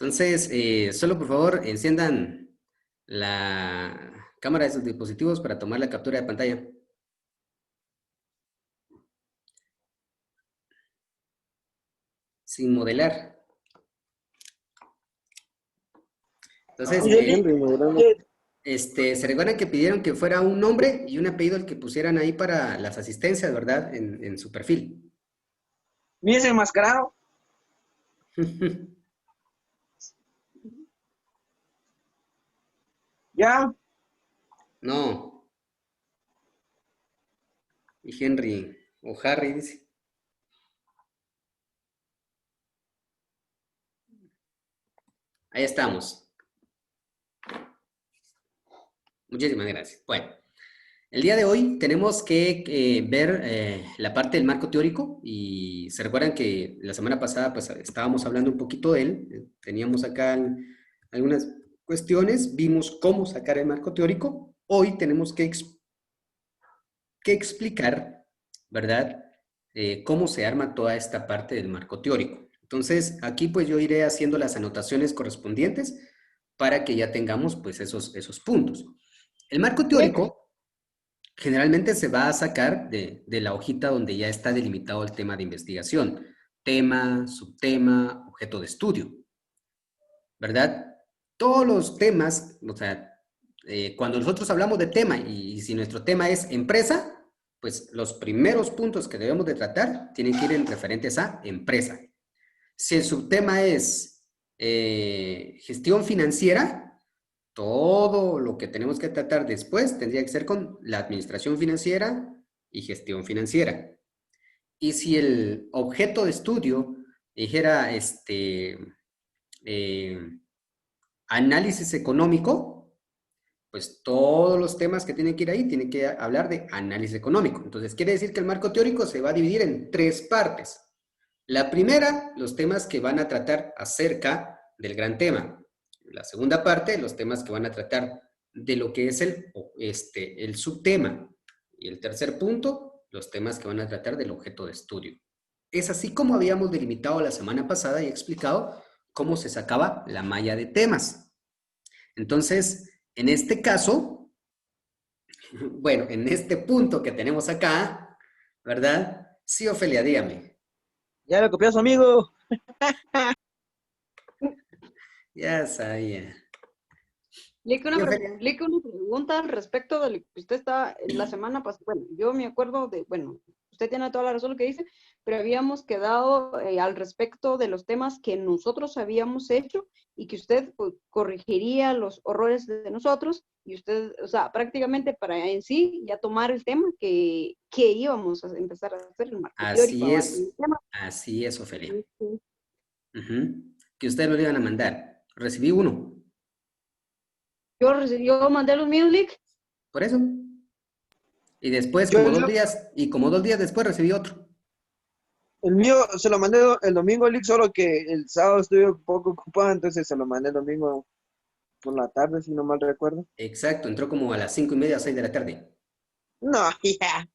Entonces, solo por favor enciendan la cámara de sus dispositivos para tomar la captura de pantalla. Sin modelar. Entonces, Oye, Henry, se recuerdan que pidieron que fuera un nombre y un apellido el que pusieran ahí para las asistencias, ¿verdad? En su perfil. ¿me has enmascarado? ¿Ya? No, y Henry, o Harry, dice. Ahí estamos. Muchísimas gracias. Bueno, el día de hoy tenemos que ver la parte del marco teórico y se recuerdan que la semana pasada pues estábamos hablando un poquito de él, teníamos acá algunas cuestiones, vimos cómo sacar el marco teórico, hoy tenemos que explicar, ¿verdad? Cómo se arma toda esta parte del marco teórico. Entonces, aquí pues yo iré haciendo las anotaciones correspondientes para que ya tengamos pues esos puntos. El marco teórico generalmente se va a sacar de la hojita donde ya está delimitado el tema de investigación. Tema, subtema, objeto de estudio, ¿verdad? Todos los temas, o sea, cuando nosotros hablamos de tema y si nuestro tema es empresa, pues los primeros puntos que debemos de tratar tienen que ir en referentes a empresa. Si el subtema es gestión financiera, todo lo que tenemos que tratar después tendría que ser con la administración financiera y gestión financiera. Y si el objeto de estudio dijera eh, análisis económico, pues todos los temas que tienen que ir ahí tienen que hablar de análisis económico. Entonces quiere decir que el marco teórico se va a dividir en tres partes. La primera, los temas que van a tratar acerca del gran tema. La segunda parte, los temas que van a tratar de lo que es el subtema. Y el tercer punto, los temas que van a tratar del objeto de estudio. Es así como habíamos delimitado la semana pasada y explicado cómo se sacaba la malla de temas. Entonces, en este caso, bueno, en este punto que tenemos acá, ¿verdad? Sí, Ofelia, dígame. Ya lo copió su amigo. Ya sabía. Le Sí, Ofelia. una pregunta al respecto de lo que usted estaba la semana pasada. Bueno, yo me acuerdo de, bueno, usted tiene toda la razón lo que dice, pero habíamos quedado al respecto de los temas que nosotros habíamos hecho y que usted pues, corregiría los errores de nosotros y usted, o sea, prácticamente para en sí ya tomar el tema que íbamos a empezar a hacer el marco teórico. Así es, Ofelia. Sí. Ujú. Que ustedes lo iban a mandar. Recibí uno, Yo mandé los míos, Lick. por eso. Y después, Yo el, como 2 días después recibí otro. el mío se lo mandé el domingo, Lick, solo que el sábado estuve un poco ocupado, entonces se lo mandé el domingo por la tarde, si no mal recuerdo. Exacto, entró como a las 5:30 o 6 de la tarde. No, ya.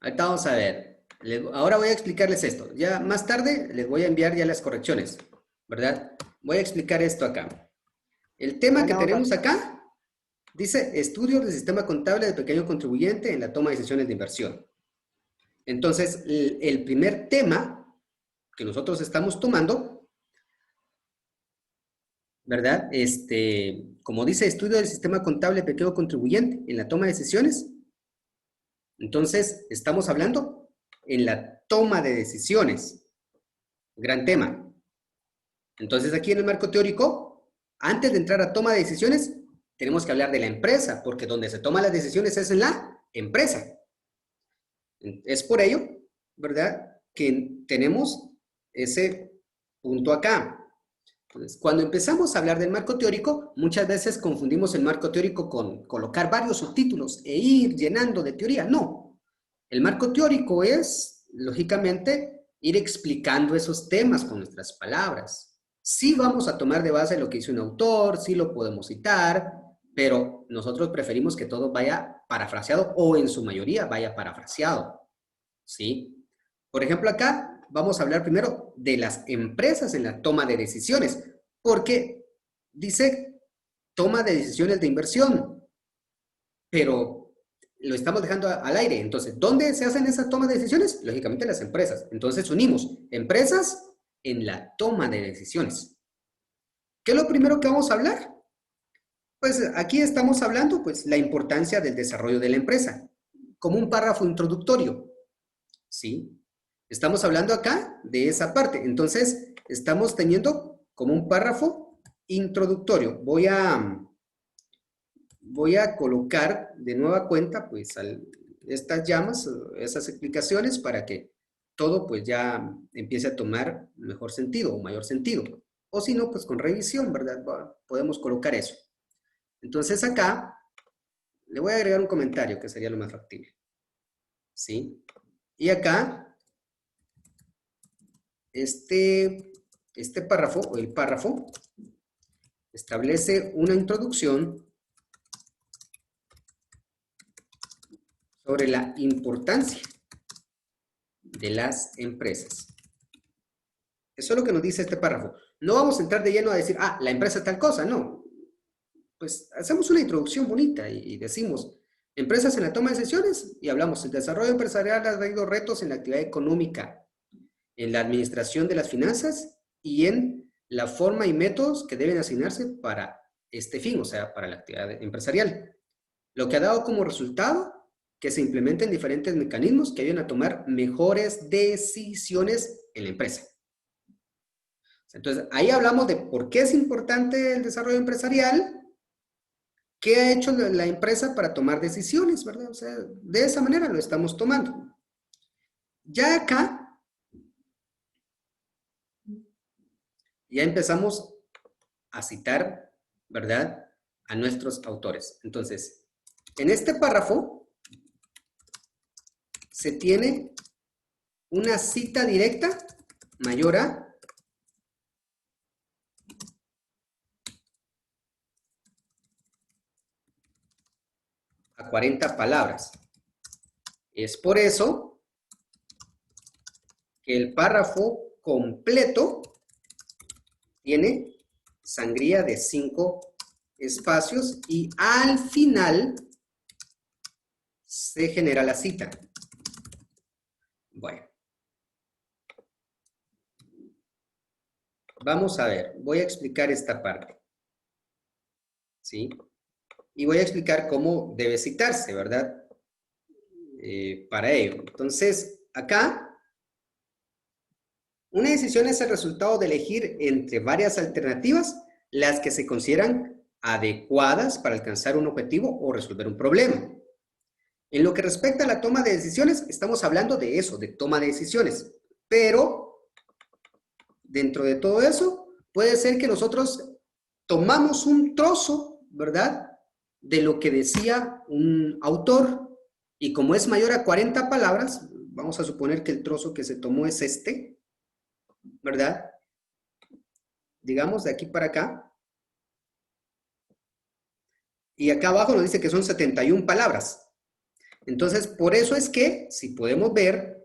Ahorita vamos a ver. Ahora voy a explicarles esto. Ya más tarde les voy a enviar ya las correcciones, ¿verdad? Voy a explicar esto acá. El tema que Buena onda. tenemos acá dice estudios del sistema contable del pequeño contribuyente en la toma de decisiones de inversión. Entonces, el primer tema que nosotros estamos tomando, ¿verdad? Como dice estudio del sistema contable del pequeño contribuyente en la toma de decisiones, entonces estamos hablando en la toma de decisiones. Gran tema. Entonces, aquí en el marco teórico, antes de entrar a toma de decisiones, tenemos que hablar de la empresa, porque donde se toman las decisiones es en la empresa. Es por ello, ¿verdad?, que tenemos ese punto acá. Entonces, cuando empezamos a hablar del marco teórico, muchas veces confundimos el marco teórico con colocar varios subtítulos e ir llenando de teoría. No. El marco teórico es, lógicamente, ir explicando esos temas con nuestras palabras. Sí vamos a tomar de base lo que hizo un autor, sí lo podemos citar, pero nosotros preferimos que todo vaya parafraseado o en su mayoría vaya parafraseado. ¿Sí? Por ejemplo, acá vamos a hablar primero de las empresas en la toma de decisiones. Porque dice toma de decisiones de inversión, pero lo estamos dejando al aire. Entonces, ¿dónde se hacen esas tomas de decisiones? Lógicamente en las empresas. Entonces unimos empresas en la toma de decisiones. ¿Qué es lo primero que vamos a hablar? Pues aquí estamos hablando, pues, la importancia del desarrollo de la empresa, como un párrafo introductorio, ¿sí? Estamos hablando acá de esa parte. Entonces, estamos teniendo como un párrafo introductorio. Voy a colocar de nueva cuenta, pues, estas llamas, esas explicaciones para que todo, pues, ya empiece a tomar mejor sentido o mayor sentido. O si no, pues, con revisión, ¿verdad? Podemos colocar eso. Entonces acá le voy a agregar un comentario que sería lo más factible. ¿Sí? Y acá, este párrafo o el párrafo establece una introducción sobre la importancia de las empresas. Eso es lo que nos dice este párrafo. No vamos a entrar de lleno a decir, ah, la empresa es tal cosa, no. Pues hacemos una introducción bonita y decimos, empresas en la toma de decisiones, y hablamos, el desarrollo empresarial ha traído retos en la actividad económica, en la administración de las finanzas y en la forma y métodos que deben asignarse para este fin, o sea, para la actividad empresarial. Lo que ha dado como resultado que se implementen diferentes mecanismos que ayuden a tomar mejores decisiones en la empresa. Entonces, ahí hablamos de por qué es importante el desarrollo empresarial. ¿Qué ha hecho la empresa para tomar decisiones, verdad? O sea, de esa manera lo estamos tomando. Ya acá, ya empezamos a citar, ¿verdad? A nuestros autores. Entonces, en este párrafo se tiene una cita directa mayor a 40 palabras. Es por eso que el párrafo completo tiene sangría de 5 espacios y al final se genera la cita. Bueno. Vamos a ver, voy a explicar esta parte. ¿Sí? Y voy a explicar cómo debe citarse, ¿verdad? Para ello. Entonces, acá, una decisión es el resultado de elegir entre varias alternativas las que se consideran adecuadas para alcanzar un objetivo o resolver un problema. En lo que respecta a la toma de decisiones, estamos hablando de eso, de toma de decisiones. Pero, dentro de todo eso, puede ser que nosotros tomamos un trozo, ¿verdad?, de lo que decía un autor, y como es mayor a 40 palabras, vamos a suponer que el trozo que se tomó es este, ¿verdad? Digamos, de aquí para acá. Y acá abajo nos dice que son 71 palabras. Entonces, por eso es que, si podemos ver,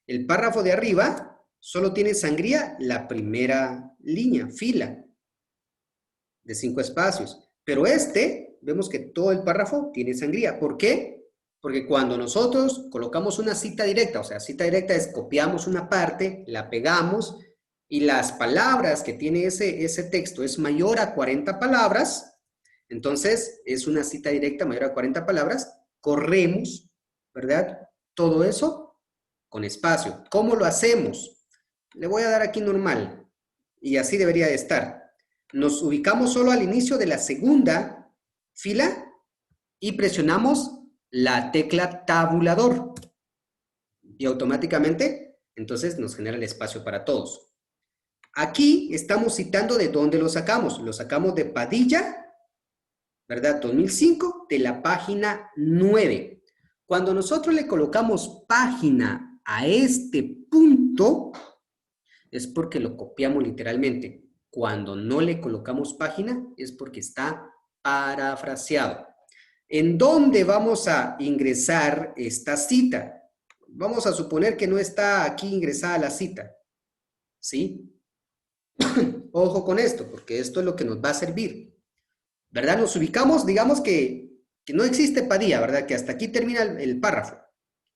el párrafo de arriba solo tiene sangría la primera línea, fila, de 5 espacios. Pero vemos que todo el párrafo tiene sangría. ¿Por qué? Porque cuando nosotros colocamos una cita directa, o sea, cita directa es copiamos una parte, la pegamos, y las palabras que tiene ese texto es mayor a 40 palabras, entonces es una cita directa mayor a 40 palabras, corremos, ¿verdad? Todo eso con espacio. ¿Cómo lo hacemos? Le voy a dar aquí normal, y así debería de estar. Nos ubicamos solo al inicio de la segunda fila y presionamos la tecla tabulador. Y automáticamente, entonces, nos genera el espacio para todos. Aquí estamos citando de dónde lo sacamos. Lo sacamos de Padilla, ¿verdad? 2005, de la página 9. Cuando nosotros le colocamos página a este punto, es porque lo copiamos literalmente. Cuando no le colocamos página es porque está parafraseado. ¿En dónde vamos a ingresar esta cita? Vamos a suponer que no está aquí ingresada la cita, ¿sí? Ojo con esto, porque esto es lo que nos va a servir, ¿verdad? Nos ubicamos, digamos que no existe Padilla, ¿verdad? Que hasta aquí termina el párrafo.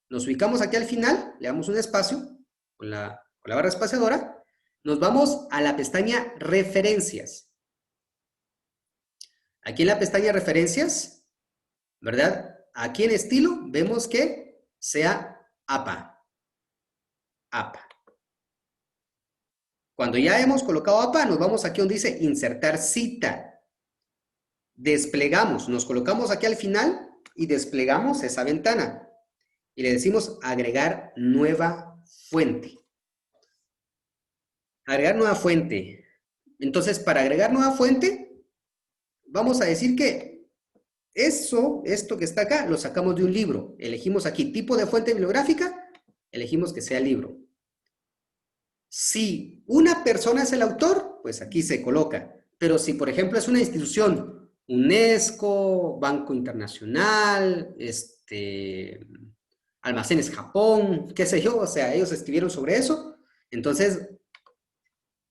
Nos ubicamos aquí al final, le damos un espacio con la barra espaciadora, nos vamos a la pestaña Referencias. Aquí en la pestaña Referencias, ¿verdad? Aquí en estilo vemos que sea APA. APA. Cuando ya hemos colocado APA, nos vamos aquí donde dice Insertar cita. Desplegamos, nos colocamos aquí al final y desplegamos esa ventana. Y le decimos agregar nueva fuente. Agregar nueva fuente. Entonces, para agregar nueva fuente, vamos a decir que esto que está acá, lo sacamos de un libro. Elegimos aquí tipo de fuente bibliográfica, elegimos que sea libro. Si una persona es el autor, pues aquí se coloca. Pero si, por ejemplo, es una institución, UNESCO, Banco Internacional, Almacenes Japón, qué sé yo, o sea, ellos escribieron sobre eso, entonces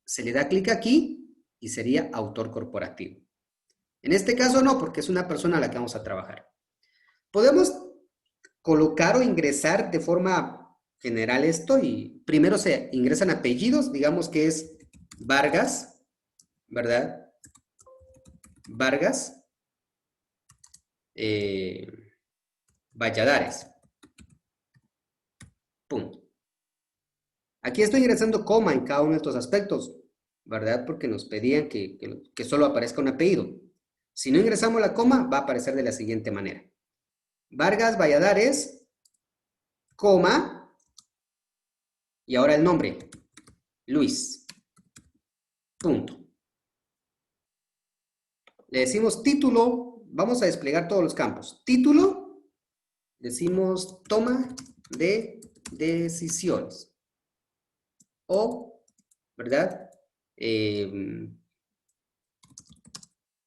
se le da clic aquí y sería autor corporativo. En este caso no, porque es una persona a la que vamos a trabajar. Podemos colocar o ingresar de forma general esto y primero se ingresan apellidos, digamos que es Vargas, ¿verdad? Vargas Valladares. Punto. Aquí estoy ingresando coma en cada uno de estos aspectos, ¿verdad? Porque nos pedían que solo aparezca un apellido. Si no ingresamos la coma, va a aparecer de la siguiente manera. Vargas Valladares, coma, y ahora el nombre, Luis. Punto. Le decimos título, vamos a desplegar todos los campos. Título, decimos toma de decisiones. O, ¿verdad?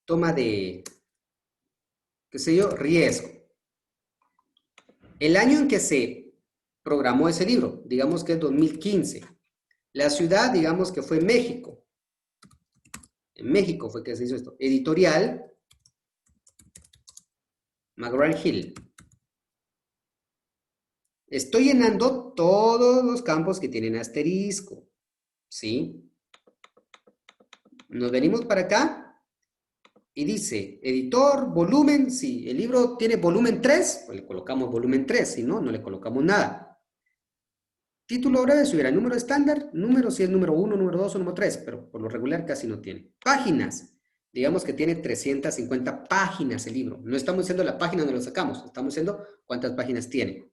Toma de, qué sé yo, riesgo. El año en que se programó ese libro, digamos que es 2015. La ciudad, digamos que fue México. En México fue que se hizo esto. Editorial, McGraw-Hill. Estoy llenando todos los campos que tienen asterisco. ¿Sí? Nos venimos para acá y dice, editor, volumen, si el libro tiene volumen 3, pues le colocamos volumen 3, si no, no le colocamos nada. Título breve, si hubiera número estándar, número si es número 1, número 2 o número 3, pero por lo regular casi no tiene. Páginas, digamos que tiene 350 páginas el libro. No estamos diciendo la página donde lo sacamos, estamos diciendo cuántas páginas tiene.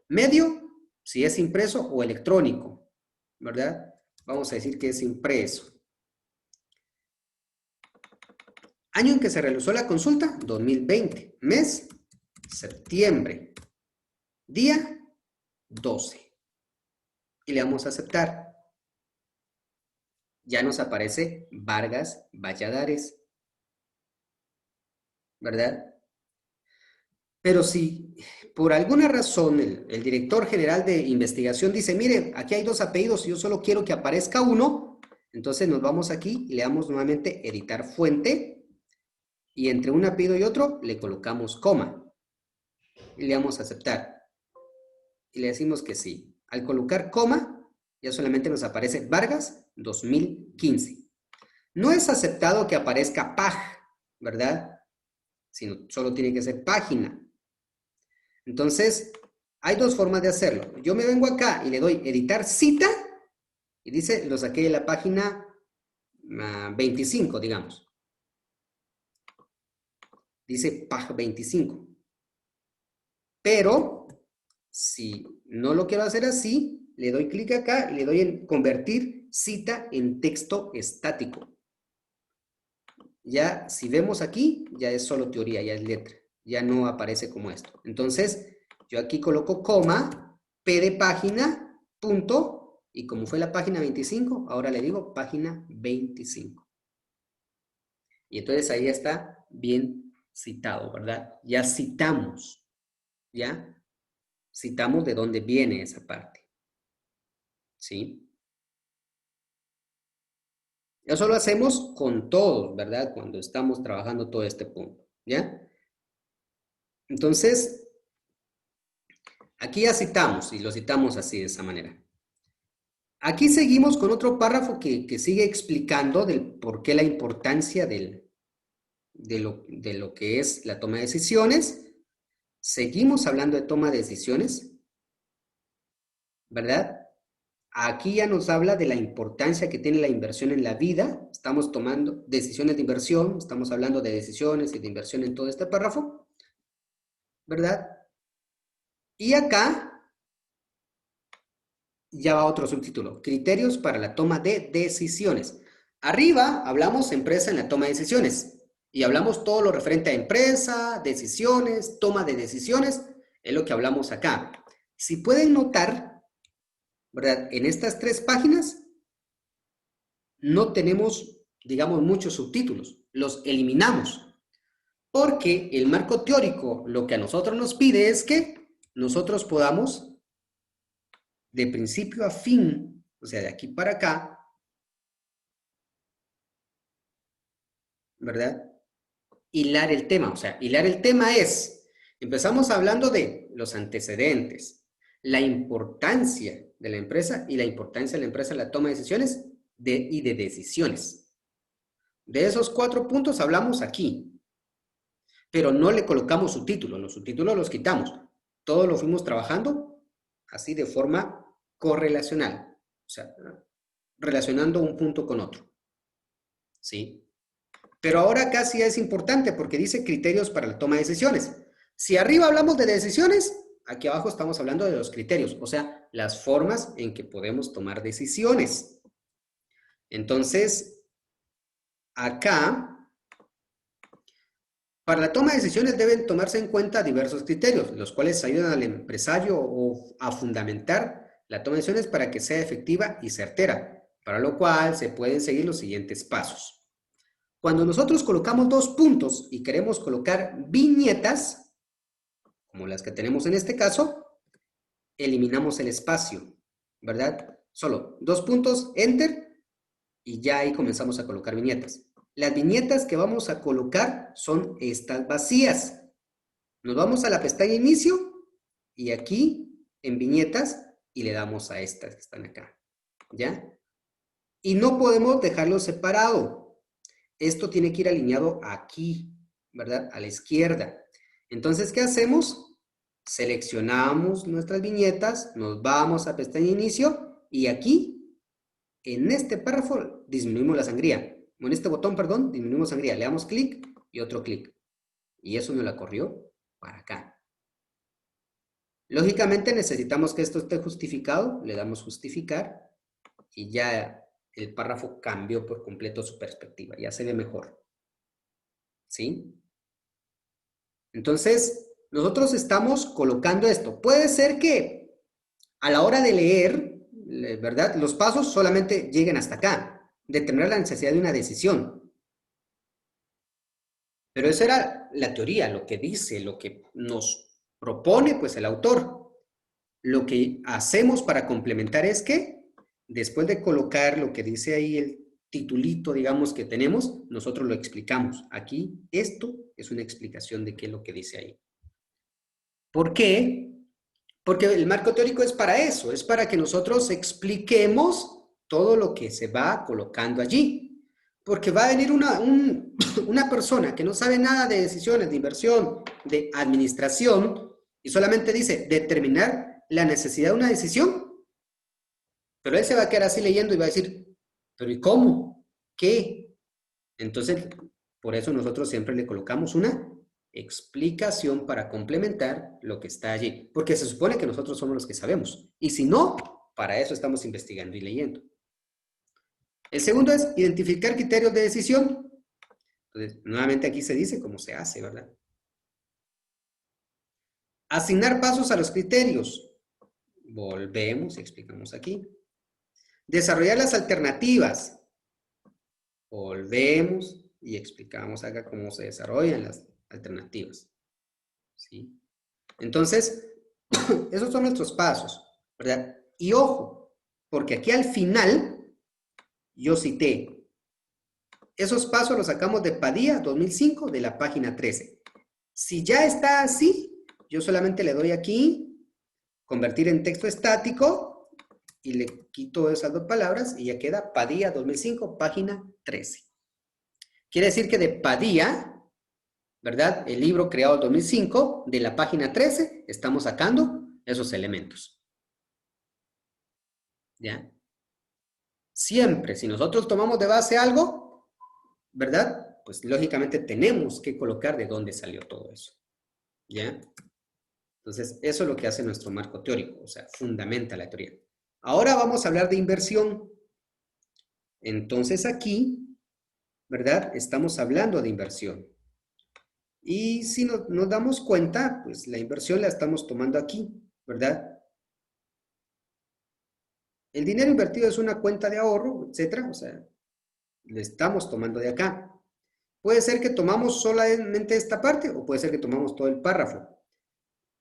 Medio, si es impreso o electrónico, ¿verdad? Vamos a decir que es impreso. Año en que se realizó la consulta, 2020. Mes, septiembre. Día, 12. Y le damos a aceptar. Ya nos aparece Vargas Valladares, ¿verdad? Pero si por alguna razón el director general de investigación dice, mire, aquí hay 2 apellidos y yo solo quiero que aparezca uno, entonces nos vamos aquí y le damos nuevamente editar fuente y entre un apellido y otro le colocamos coma y le damos a aceptar y le decimos que sí. Al colocar coma ya solamente nos aparece Vargas 2015. No es aceptado que aparezca pag, ¿verdad? Sino solo tiene que ser página. Entonces, hay 2 formas de hacerlo. Yo me vengo acá y le doy editar cita y dice, lo saqué de la página 25, digamos. Dice pag 25. Pero, si no lo quiero hacer así, le doy clic acá y le doy en convertir cita en texto estático. Ya, si vemos aquí, ya es solo teoría, ya es letra. Ya no aparece como esto. Entonces, yo aquí coloco coma, P de página, punto, y como fue la página 25, ahora le digo página 25. Y entonces ahí está bien citado, ¿verdad? Ya citamos, ¿ya? Citamos de dónde viene esa parte. ¿Sí? Eso lo hacemos con todos, ¿verdad? Cuando estamos trabajando todo este punto, ¿ya? Entonces, aquí ya citamos, y lo citamos así, de esa manera. Aquí seguimos con otro párrafo que sigue explicando del por qué la importancia de lo que es la toma de decisiones. Seguimos hablando de toma de decisiones, ¿verdad? Aquí ya nos habla de la importancia que tiene la inversión en la vida. Estamos tomando decisiones de inversión, estamos hablando de decisiones y de inversión en todo este párrafo, ¿verdad? Y acá ya va otro subtítulo, criterios para la toma de decisiones. Arriba hablamos empresa en la toma de decisiones y hablamos todo lo referente a empresa, decisiones, toma de decisiones, es lo que hablamos acá. Si pueden notar, ¿verdad? En estas 3 páginas no tenemos, digamos, muchos subtítulos, los eliminamos, porque el marco teórico lo que a nosotros nos pide es que nosotros podamos, de principio a fin, o sea, de aquí para acá, ¿verdad? Hilar el tema, o sea, hilar el tema es, empezamos hablando de los antecedentes, la importancia de la empresa y la importancia de la empresa en la toma de decisiones y de decisiones. De esos 4 puntos hablamos aquí, pero no le colocamos subtítulos, los subtítulos los quitamos. Todo lo fuimos trabajando así de forma correlacional, o sea, relacionando un punto con otro, ¿sí? Pero ahora casi es importante porque dice criterios para la toma de decisiones. Si arriba hablamos de decisiones, aquí abajo estamos hablando de los criterios, o sea, las formas en que podemos tomar decisiones. Entonces, acá, para la toma de decisiones deben tomarse en cuenta diversos criterios, los cuales ayudan al empresario a fundamentar la toma de decisiones para que sea efectiva y certera, para lo cual se pueden seguir los siguientes pasos. Cuando nosotros colocamos 2 puntos y queremos colocar viñetas, como las que tenemos en este caso, eliminamos el espacio, ¿verdad? Solo 2 puntos, enter, y ya ahí comenzamos a colocar viñetas. Las viñetas que vamos a colocar son estas vacías. Nos vamos a la pestaña inicio y aquí en viñetas y le damos a estas que están acá, ¿ya? Y no podemos dejarlo separado. Esto tiene que ir alineado aquí, ¿verdad? A la izquierda. Entonces, ¿qué hacemos? Seleccionamos nuestras viñetas, nos vamos a pestaña inicio y aquí, en este párrafo, disminuimos la sangría. En este botón, perdón, disminuimos sangría. Le damos clic y otro clic. Y eso nos la corrió para acá. Lógicamente necesitamos que esto esté justificado. Le damos justificar y ya el párrafo cambió por completo su perspectiva. Ya se ve mejor. ¿Sí? Entonces, nosotros estamos colocando esto. Puede ser que a la hora de leer, ¿verdad? Los pasos solamente lleguen hasta acá. Determinar la necesidad de una decisión. Pero esa era la teoría, lo que dice, lo que nos propone pues el autor. Lo que hacemos para complementar es que después de colocar lo que dice ahí el titulito, digamos, que tenemos, nosotros lo explicamos. Aquí, esto es una explicación de qué es lo que dice ahí. ¿Por qué? Porque el marco teórico es para eso, es para que nosotros expliquemos todo lo que se va colocando allí. Porque va a venir una persona que no sabe nada de decisiones, de inversión, de administración, y solamente dice determinar la necesidad de una decisión. Pero él se va a quedar así leyendo y va a decir, ¿pero y cómo? ¿Qué? Entonces, por eso nosotros siempre le colocamos una explicación para complementar lo que está allí. Porque se supone que nosotros somos los que sabemos. Y si no, para eso estamos investigando y leyendo. El segundo es identificar criterios de decisión. Entonces, nuevamente aquí se dice cómo se hace, ¿verdad? Asignar pasos a los criterios. Volvemos y explicamos aquí. Desarrollar las alternativas. Volvemos y explicamos acá cómo se desarrollan las alternativas. ¿Sí? Entonces, esos son nuestros pasos, ¿verdad? Y ojo, porque aquí al final yo cité Esos pasos los sacamos de Padilla 2005 de la página 13. Si ya está así, yo solamente le doy aquí, convertir en texto estático, y le quito esas dos palabras y ya queda Padilla 2005, página 13. Quiere decir que de Padilla, ¿verdad? El libro creado en 2005, de la página 13, estamos sacando esos elementos. ¿Ya? Siempre, si nosotros tomamos de base algo, ¿verdad? Pues lógicamente tenemos que colocar de dónde salió todo eso. ¿Ya? Entonces, eso es lo que hace nuestro marco teórico, o sea, fundamenta la teoría. Ahora vamos a hablar de inversión. Entonces aquí, ¿verdad? Estamos hablando de inversión. Y si nos damos cuenta, pues la inversión la estamos tomando aquí, ¿verdad? El dinero invertido es una cuenta de ahorro, etcétera, o sea, le estamos tomando de acá. Puede ser que tomamos solamente esta parte o puede ser que tomamos todo el párrafo.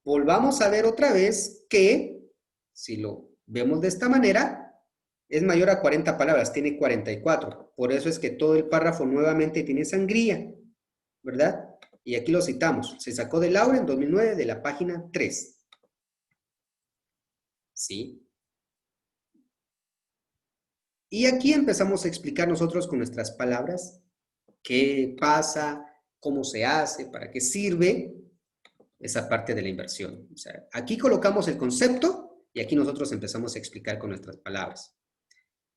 Volvamos a ver otra vez que, si lo vemos de esta manera, es mayor a 40 palabras, tiene 44. Por eso es que todo el párrafo nuevamente tiene sangría, ¿verdad? Y aquí lo citamos. Se sacó de Laura en 2009 de la página 3. ¿Sí? Y aquí empezamos a explicar nosotros con nuestras palabras qué pasa, cómo se hace, para qué sirve esa parte de la inversión. O sea, aquí colocamos el concepto y aquí nosotros empezamos a explicar con nuestras palabras,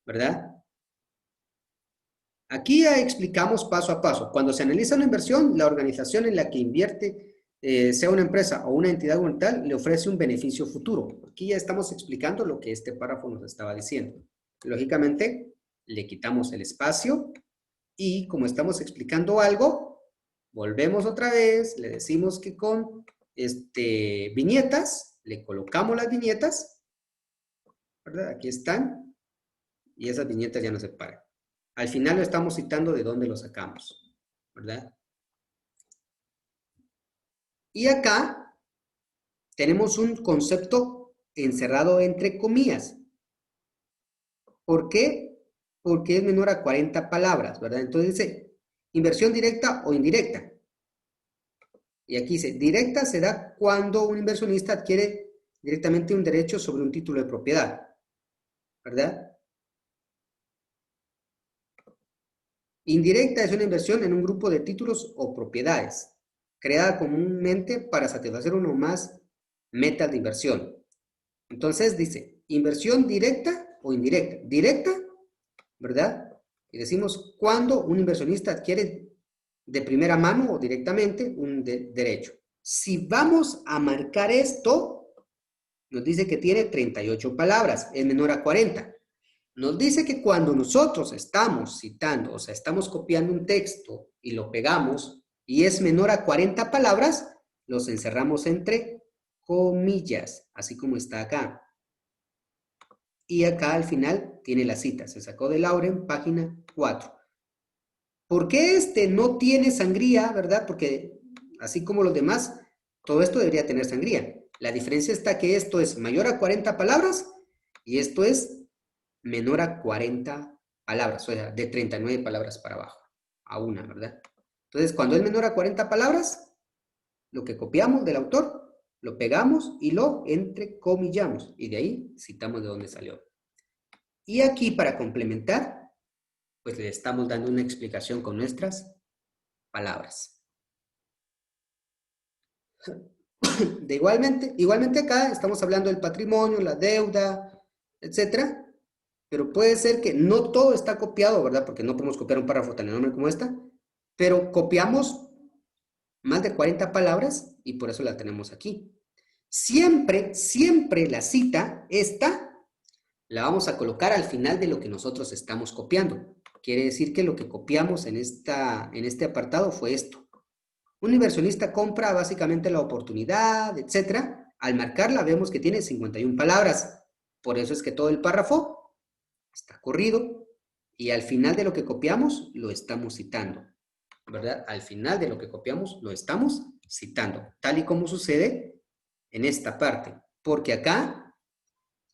¿verdad? Aquí ya explicamos paso a paso. Cuando se analiza una inversión, la organización en la que invierte, sea una empresa o una entidad gubernamental, le ofrece un beneficio futuro. Aquí ya estamos explicando lo que este párrafo nos estaba diciendo. Lógicamente, le quitamos el espacio y como estamos explicando algo, volvemos otra vez, le decimos que con viñetas, le colocamos las viñetas, ¿verdad? Aquí están, y esas viñetas ya no se paran. Al final lo estamos citando de dónde lo sacamos, ¿verdad? Y acá tenemos un concepto encerrado entre comillas. ¿Por qué? Porque es menor a 40 palabras, ¿verdad? Entonces dice, inversión directa o indirecta. Y aquí dice, directa se da cuando un inversionista adquiere directamente un derecho sobre un título de propiedad, ¿verdad? Indirecta es una inversión en un grupo de títulos o propiedades, creada comúnmente para satisfacer uno o más metas de inversión. Entonces dice, inversión directa o indirecta. Directa, ¿verdad? Y decimos cuando un inversionista adquiere de primera mano o directamente un derecho. Si vamos a marcar esto, nos dice que tiene 38 palabras, es menor a 40. Nos dice que cuando nosotros estamos citando, o sea, estamos copiando un texto y lo pegamos y es menor a 40 palabras, los encerramos entre comillas, así como está acá. Y acá al final tiene la cita, se sacó de Lauren, página 4. ¿Por qué este no tiene sangría, verdad? Porque así como los demás, todo esto debería tener sangría. La diferencia está que esto es mayor a 40 palabras y esto es menor a 40 palabras, o sea, de 39 palabras para abajo, a una, ¿verdad? Entonces, cuando es menor a 40 palabras, lo que copiamos del autor, lo pegamos y lo entrecomillamos, y de ahí citamos de dónde salió. Y aquí, para complementar, pues le estamos dando una explicación con nuestras palabras. Igualmente acá estamos hablando del patrimonio, la deuda, etcétera. Pero puede ser que no todo está copiado, ¿verdad? Porque no podemos copiar un párrafo tan enorme como esta, pero copiamos más de 40 palabras y por eso la tenemos aquí. Siempre la cita, esta, la vamos a colocar al final de lo que nosotros estamos copiando. Quiere decir que lo que copiamos en este apartado fue esto. Un inversionista compra básicamente la oportunidad, etcétera. Al marcarla vemos que tiene 51 palabras. Por eso es que todo el párrafo está corrido y al final de lo que copiamos lo estamos citando, ¿verdad? Al final de lo que copiamos lo estamos citando, tal y como sucede en esta parte, porque acá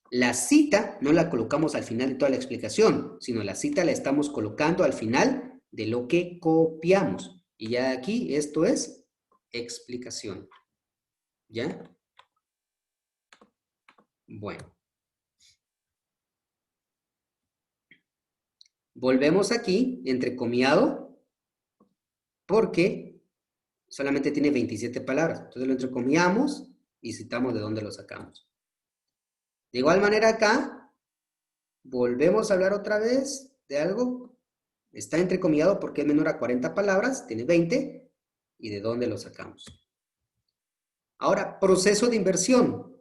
la cita no la colocamos al final de toda la explicación, sino la cita la estamos colocando al final de lo que copiamos. Y ya aquí esto es explicación. ¿Ya? Bueno. Volvemos aquí, entrecomillado, porque solamente tiene 27 palabras. Entonces lo entrecomillamos y citamos de dónde lo sacamos. De igual manera acá, volvemos a hablar otra vez de algo. Está entrecomillado porque es menor a 40 palabras, tiene 20, y de dónde lo sacamos. Ahora, proceso de inversión.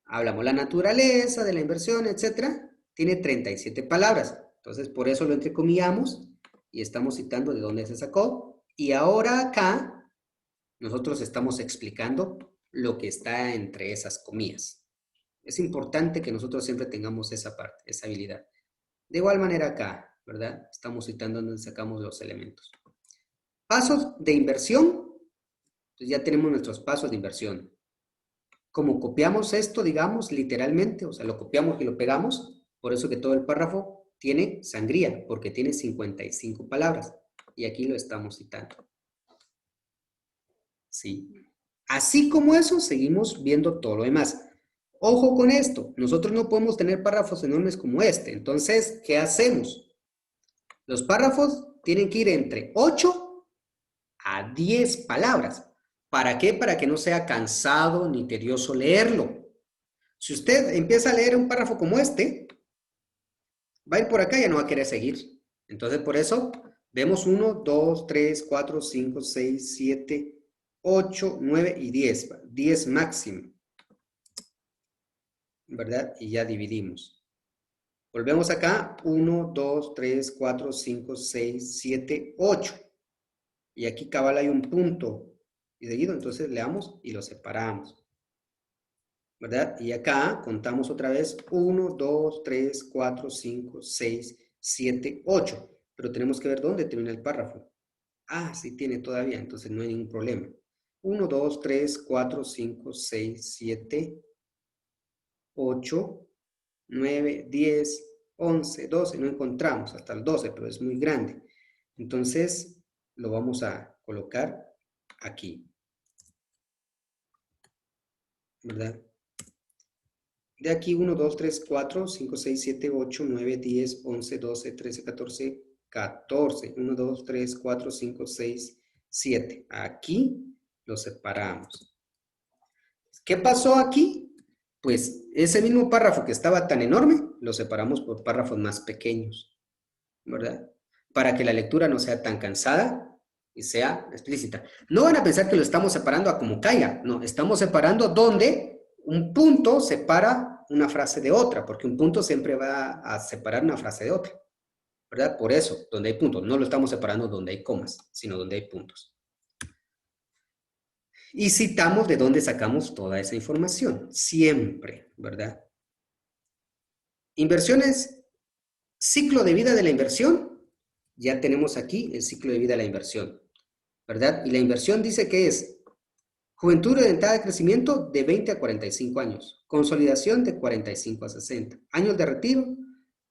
Hablamos la naturaleza de la inversión, etc. Tiene 37 palabras. Entonces, por eso lo entrecomillamos y estamos citando de dónde se sacó. Y ahora acá, nosotros estamos explicando lo que está entre esas comillas. Es importante que nosotros siempre tengamos esa parte, esa habilidad. De igual manera acá, ¿verdad? Estamos citando donde sacamos los elementos. Pasos de inversión. Entonces ya tenemos nuestros pasos de inversión. Como copiamos esto, digamos, literalmente, o sea, lo copiamos y lo pegamos, por eso que todo el párrafo tiene sangría, porque tiene 55 palabras. Y aquí lo estamos citando. ¿Sí? Así como eso, seguimos viendo todo lo demás. Ojo con esto, nosotros no podemos tener párrafos enormes como este. Entonces, ¿qué hacemos? Los párrafos tienen que ir entre 8 a 10 palabras. ¿Para qué? Para que no sea cansado ni tedioso leerlo. Si usted empieza a leer un párrafo como este, va a ir por acá y ya no va a querer seguir. Entonces, por eso, vemos 1, 2, 3, 4, 5, 6, 7, 8, 9 y 10. 10 máximo. ¿Verdad? Y ya dividimos. Volvemos acá. 1, 2, 3, 4, 5, 6, 7, 8. Y aquí cabal hay un punto y seguido, entonces leamos y lo separamos. ¿Verdad? Y acá contamos otra vez 1, 2, 3, 4, 5, 6, 7, 8. Pero tenemos que ver dónde termina el párrafo. Ah, sí tiene todavía, entonces no hay ningún problema. 1, 2, 3, 4, 5, 6, 7, 8, 9, 10, 11, 12. No encontramos hasta el 12, pero es muy grande. Entonces lo vamos a colocar aquí. ¿Verdad? De aquí 1, 2, 3, 4, 5, 6, 7, 8, 9, 10, 11, 12, 13, 14, 14. 1, 2, 3, 4, 5, 6, 7. Aquí lo separamos. ¿Qué pasó aquí? Pues ese mismo párrafo que estaba tan enorme, lo separamos por párrafos más pequeños, ¿verdad? Para que la lectura no sea tan cansada y sea explícita. No van a pensar que lo estamos separando a como caiga, no, estamos separando donde un punto separa una frase de otra, porque un punto siempre va a separar una frase de otra, ¿verdad? Por eso, donde hay puntos, no lo estamos separando donde hay comas, sino donde hay puntos. Y citamos de dónde sacamos toda esa información, siempre, ¿verdad? Inversiones, ciclo de vida de la inversión, ya tenemos aquí el ciclo de vida de la inversión, ¿verdad? Y la inversión dice que es juventud orientada al crecimiento de 20 a 45 años, consolidación de 45 a 60, años de retiro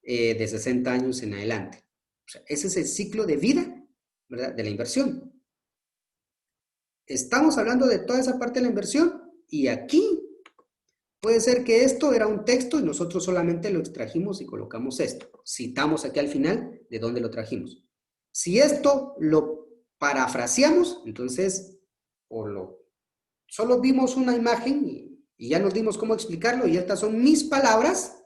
de 60 años en adelante. O sea, ese es el ciclo de vida, ¿verdad? De la inversión. Estamos hablando de toda esa parte de la inversión y aquí puede ser que esto era un texto y nosotros solamente lo extrajimos y colocamos esto. Citamos aquí al final de dónde lo trajimos. Si esto lo parafraseamos, entonces solo vimos una imagen y ya nos dimos cómo explicarlo y estas son mis palabras,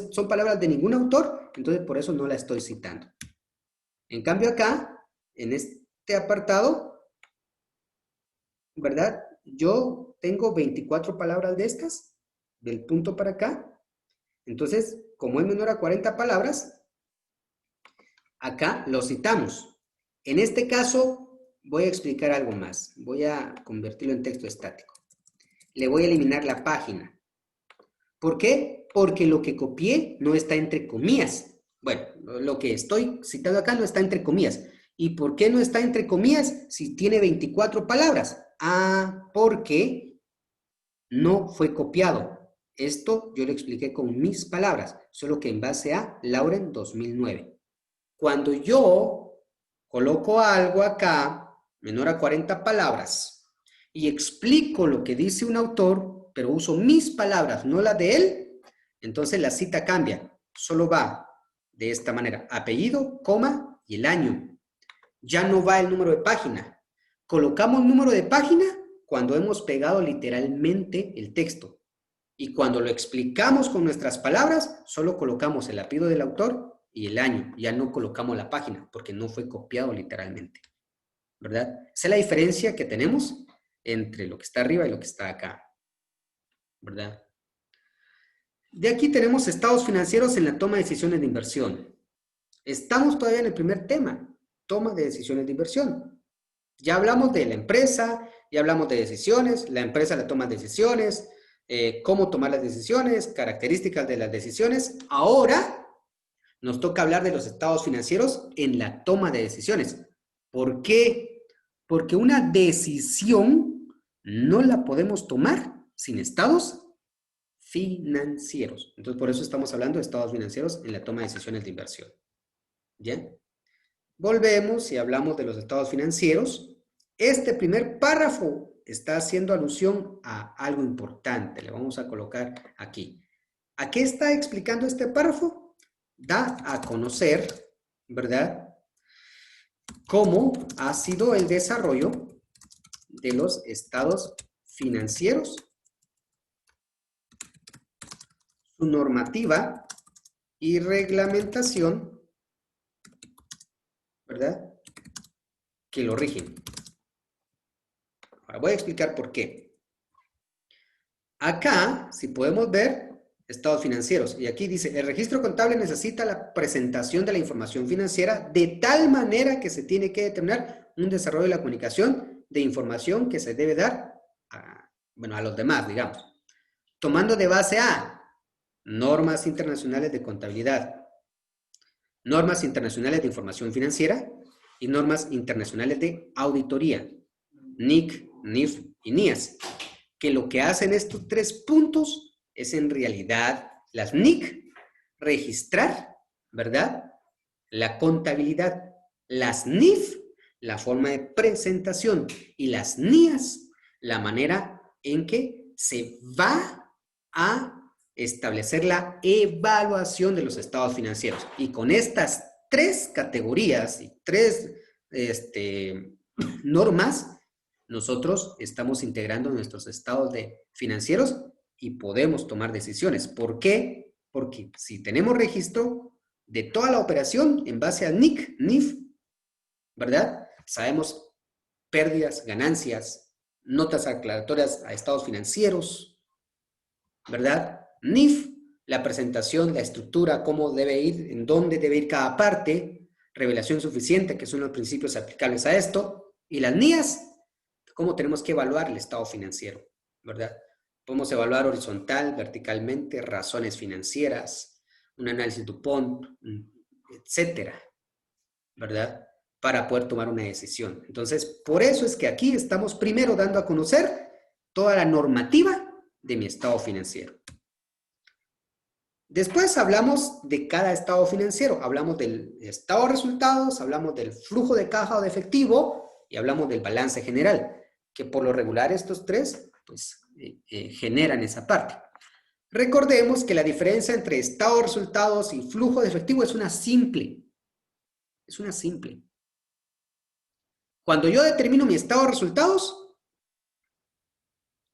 son palabras de ningún autor, entonces por eso no la estoy citando. En cambio acá, en este apartado, ¿verdad? Yo tengo 24 palabras de estas, del punto para acá. Entonces, como es menor a 40 palabras, acá lo citamos. En este caso, voy a explicar algo más. Voy a convertirlo en texto estático. Le voy a eliminar la página. ¿Por qué? Porque lo que copié no está entre comillas. Bueno, lo que estoy citando acá no está entre comillas. ¿Y por qué no está entre comillas si tiene 24 palabras? Ah, porque no fue copiado. Esto yo lo expliqué con mis palabras, solo que en base a Lauren 2009. Cuando yo coloco algo acá, menor a 40 palabras, y explico lo que dice un autor, pero uso mis palabras, no las de él, entonces la cita cambia. Solo va de esta manera: apellido, coma y el año. Ya no va el número de página. Colocamos número de página cuando hemos pegado literalmente el texto. Y cuando lo explicamos con nuestras palabras, solo colocamos el apellido del autor y el año. Ya no colocamos la página porque no fue copiado literalmente. ¿Verdad? Esa es la diferencia que tenemos entre lo que está arriba y lo que está acá. ¿Verdad? De aquí tenemos estados financieros en la toma de decisiones de inversión. Estamos todavía en el primer tema, toma de decisiones de inversión. Ya hablamos de la empresa, ya hablamos de decisiones, la empresa la toma decisiones, cómo tomar las decisiones, características de las decisiones. Ahora nos toca hablar de los estados financieros en la toma de decisiones. ¿Por qué? Porque una decisión no la podemos tomar sin estados financieros. Entonces, por eso estamos hablando de estados financieros en la toma de decisiones de inversión. ¿Bien? Volvemos y hablamos de los estados financieros. Este primer párrafo está haciendo alusión a algo importante. Le vamos a colocar aquí. ¿A qué está explicando este párrafo? Da a conocer, ¿verdad?, cómo ha sido el desarrollo de los estados financieros, su normativa y reglamentación, ¿verdad?, que lo rigen. Ahora voy a explicar por qué. Acá, si podemos ver, estados financieros. Y aquí dice, el registro contable necesita la presentación de la información financiera de tal manera que se tiene que determinar un desarrollo de la comunicación de información que se debe dar a los demás, digamos. Tomando de base a normas internacionales de contabilidad, normas internacionales de información financiera y normas internacionales de auditoría, NIC, NIF y NIAS, que lo que hacen estos tres puntos es en realidad las NIC, registrar, ¿verdad?, la contabilidad, las NIF, la forma de presentación, y las NIAS, la manera en que se va a establecer la evaluación de los estados financieros. Y con estas tres categorías y tres normas, nosotros estamos integrando nuestros estados financieros y podemos tomar decisiones. ¿Por qué? Porque si tenemos registro de toda la operación en base a NIC, NIF, ¿verdad?, sabemos pérdidas, ganancias, notas aclaratorias a estados financieros, ¿verdad? NIF, la presentación, la estructura, cómo debe ir, en dónde debe ir cada parte, revelación suficiente, que son los principios aplicables a esto, y las NIAS, cómo tenemos que evaluar el estado financiero, ¿verdad? Podemos evaluar horizontal, verticalmente, razones financieras, un análisis DuPont, etcétera, ¿verdad?, para poder tomar una decisión. Entonces, por eso es que aquí estamos primero dando a conocer toda la normativa de mi estado financiero. Después hablamos de cada estado financiero. Hablamos del estado de resultados, hablamos del flujo de caja o de efectivo y hablamos del balance general, que por lo regular estos tres pues, generan esa parte. Recordemos que la diferencia entre estado de resultados y flujo de efectivo es una simple. Es una simple. Cuando yo determino mi estado de resultados,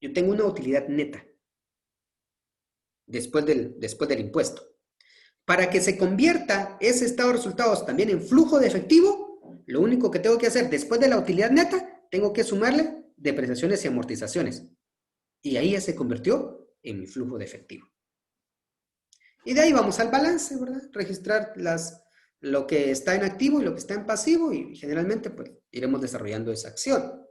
yo tengo una utilidad neta después del impuesto. Para que se convierta ese estado de resultados también en flujo de efectivo, lo único que tengo que hacer después de la utilidad neta, tengo que sumarle depreciaciones y amortizaciones. Y ahí ya se convirtió en mi flujo de efectivo. Y de ahí vamos al balance, ¿verdad? Registrar lo que está en activo y lo que está en pasivo, y generalmente pues iremos desarrollando esa acción.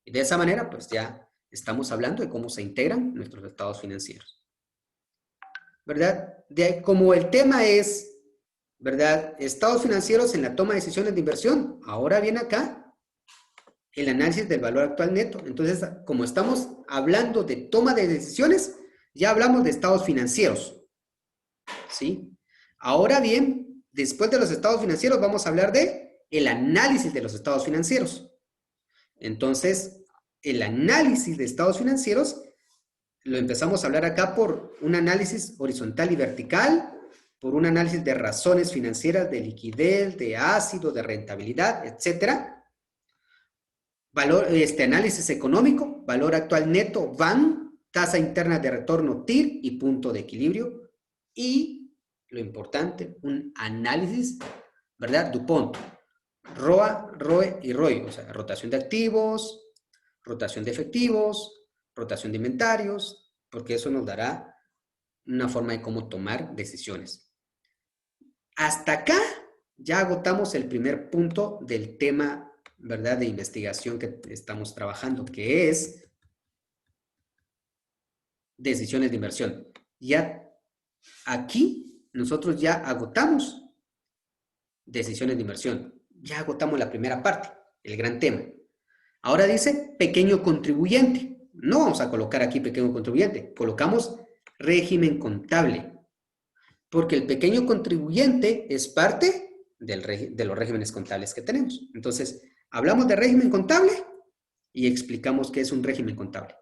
Y de esa manera pues ya estamos hablando de cómo se integran nuestros estados financieros, ¿verdad? Como el tema es, ¿verdad?, estados financieros en la toma de decisiones de inversión, ahora viene acá el análisis del valor actual neto. Entonces, como estamos hablando de toma de decisiones, ya hablamos de estados financieros, ¿sí? Ahora bien, después de los estados financieros vamos a hablar de el análisis de los estados financieros. Entonces, el análisis de estados financieros lo empezamos a hablar acá por un análisis horizontal y vertical, por un análisis de razones financieras, de liquidez, de ácido, de rentabilidad, etcétera. Análisis económico, valor actual neto, VAN, tasa interna de retorno TIR y punto de equilibrio. Y lo importante, un análisis, ¿verdad? DuPont, ROA, ROE y ROI, o sea, rotación de activos, rotación de efectivos, rotación de inventarios, porque eso nos dará una forma de cómo tomar decisiones. Hasta acá ya agotamos el primer punto del tema, ¿verdad?, de investigación que estamos trabajando, que es decisiones de inversión. Ya aquí nosotros ya agotamos decisiones de inversión. Ya agotamos la primera parte, el gran tema. Ahora dice pequeño contribuyente. No vamos a colocar aquí pequeño contribuyente. Colocamos régimen contable. Porque el pequeño contribuyente es parte de los regímenes contables que tenemos. Entonces, hablamos de régimen contable y explicamos qué es un régimen contable.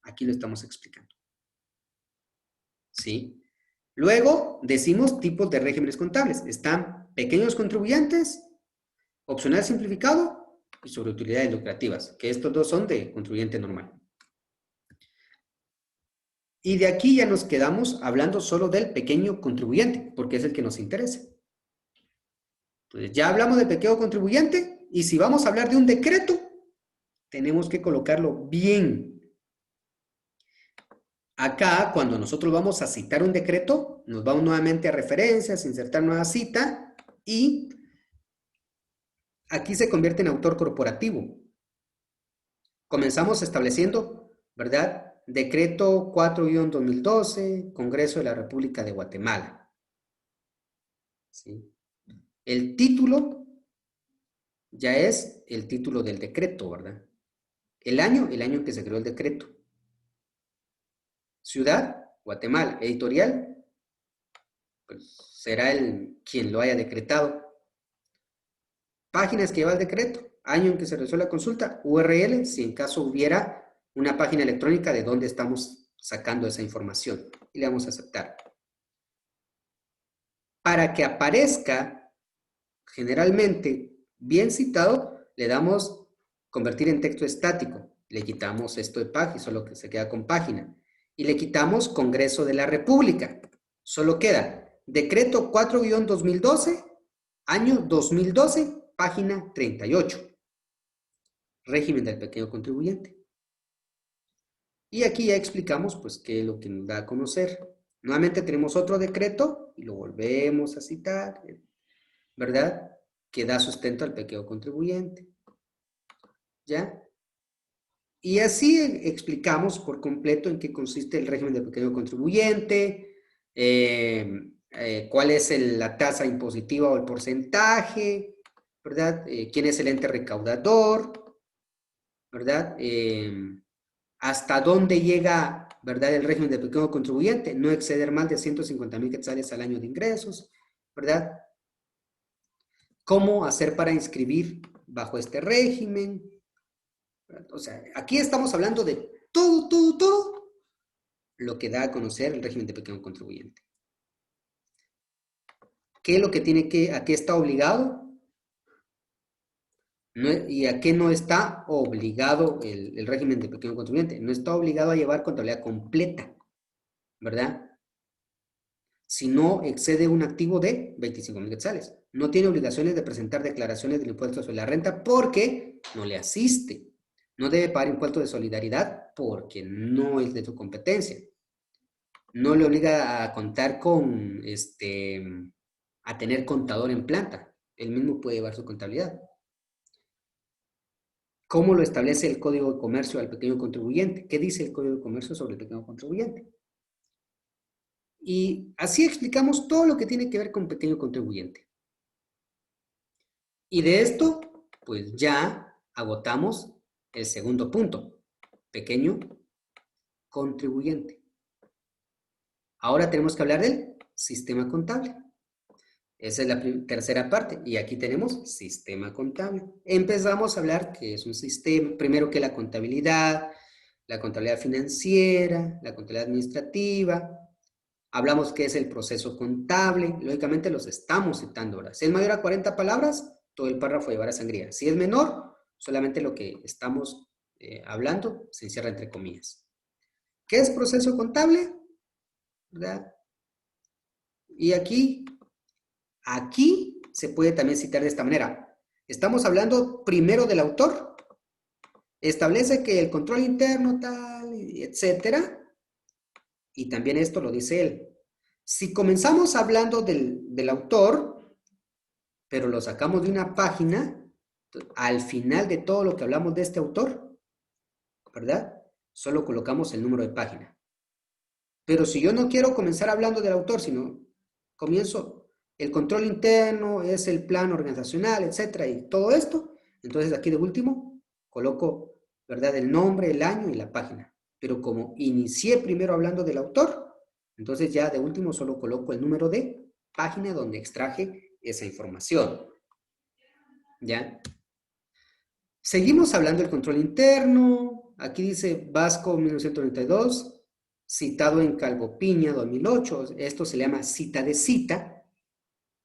Aquí lo estamos explicando. ¿Sí? Luego, decimos tipos de regímenes contables. Están pequeños contribuyentes, opcional simplificado y sobre utilidades lucrativas, que estos dos son de contribuyente normal. Y de aquí ya nos quedamos hablando solo del pequeño contribuyente, porque es el que nos interesa. Entonces, ya hablamos del pequeño contribuyente y si vamos a hablar de un decreto, tenemos que colocarlo bien. Acá, cuando nosotros vamos a citar un decreto, nos vamos nuevamente a referencias, insertar nueva cita y aquí se convierte en autor corporativo. Comenzamos estableciendo, ¿verdad? Decreto 4-2012, Congreso de la República de Guatemala. ¿Sí? El título ya es el título del decreto, ¿verdad? El año en que se creó el decreto. Ciudad, Guatemala. Editorial, pues será quien lo haya decretado. Páginas que lleva el decreto. Año en que se realizó la consulta. URL, si en caso hubiera una página electrónica de donde estamos sacando esa información. Y le vamos a aceptar. Para que aparezca generalmente bien citado, le damos convertir en texto estático. Le quitamos esto de página, solo que se queda con página. Y le quitamos Congreso de la República. Solo queda Decreto 4-2012, año 2012, página 38. Régimen del pequeño contribuyente. Y aquí ya explicamos, pues, qué es lo que nos da a conocer. Nuevamente tenemos otro decreto y lo volvemos a citar, ¿verdad? Que da sustento al pequeño contribuyente. ¿Ya? Y así explicamos por completo en qué consiste el régimen del pequeño contribuyente, cuál es la tasa impositiva o el porcentaje, ¿verdad? Quién es el ente recaudador, ¿verdad? Hasta dónde llega, ¿verdad?, el régimen del pequeño contribuyente, no exceder más de 150,000 quetzales al año de ingresos, ¿verdad? ¿Cómo hacer para inscribir bajo este régimen? O sea, aquí estamos hablando de todo lo que da a conocer el régimen de pequeño contribuyente. ¿Qué es lo que a qué está obligado? ¿Y a qué no está obligado el régimen de pequeño contribuyente? No está obligado a llevar contabilidad completa, ¿verdad? Si no excede un activo de 25,000 quetzales. No tiene obligaciones de presentar declaraciones del impuesto sobre la renta porque no le asiste. No debe pagar impuesto de solidaridad porque no es de su competencia. No le obliga a contar con, a tener contador en planta. Él mismo puede llevar su contabilidad. ¿Cómo lo establece el Código de Comercio al pequeño contribuyente? ¿Qué dice el Código de Comercio sobre el pequeño contribuyente? Y así explicamos todo lo que tiene que ver con pequeño contribuyente. Y de esto, pues ya agotamos el segundo punto, pequeño contribuyente. Ahora tenemos que hablar del sistema contable. Esa es la tercera parte. Y aquí tenemos sistema contable. Empezamos a hablar que es un sistema, primero que la contabilidad financiera, la contabilidad administrativa. Hablamos que es el proceso contable. Lógicamente los estamos citando ahora. Si es mayor a 40 palabras, todo el párrafo llevará sangría. Si es menor, solamente lo que estamos hablando se encierra entre comillas. ¿Qué es proceso contable? ¿Verdad? Y aquí se puede también citar de esta manera. Estamos hablando primero del autor. Establece que el control interno, tal, etcétera. Y también esto lo dice él. Si comenzamos hablando del autor, pero lo sacamos de una página, al final de todo lo que hablamos de este autor, ¿verdad? Solo colocamos el número de página. Pero si yo no quiero comenzar hablando del autor, sino comienzo el control interno, es el plan organizacional, etcétera, y todo esto, entonces aquí de último coloco, ¿verdad? El nombre, el año y la página. Pero como inicié primero hablando del autor, entonces ya de último solo coloco el número de página donde extraje esa información. ¿Ya? Seguimos hablando del control interno. Aquí dice Vasco 1992, citado en Calvo Piña 2008. Esto se le llama cita de cita.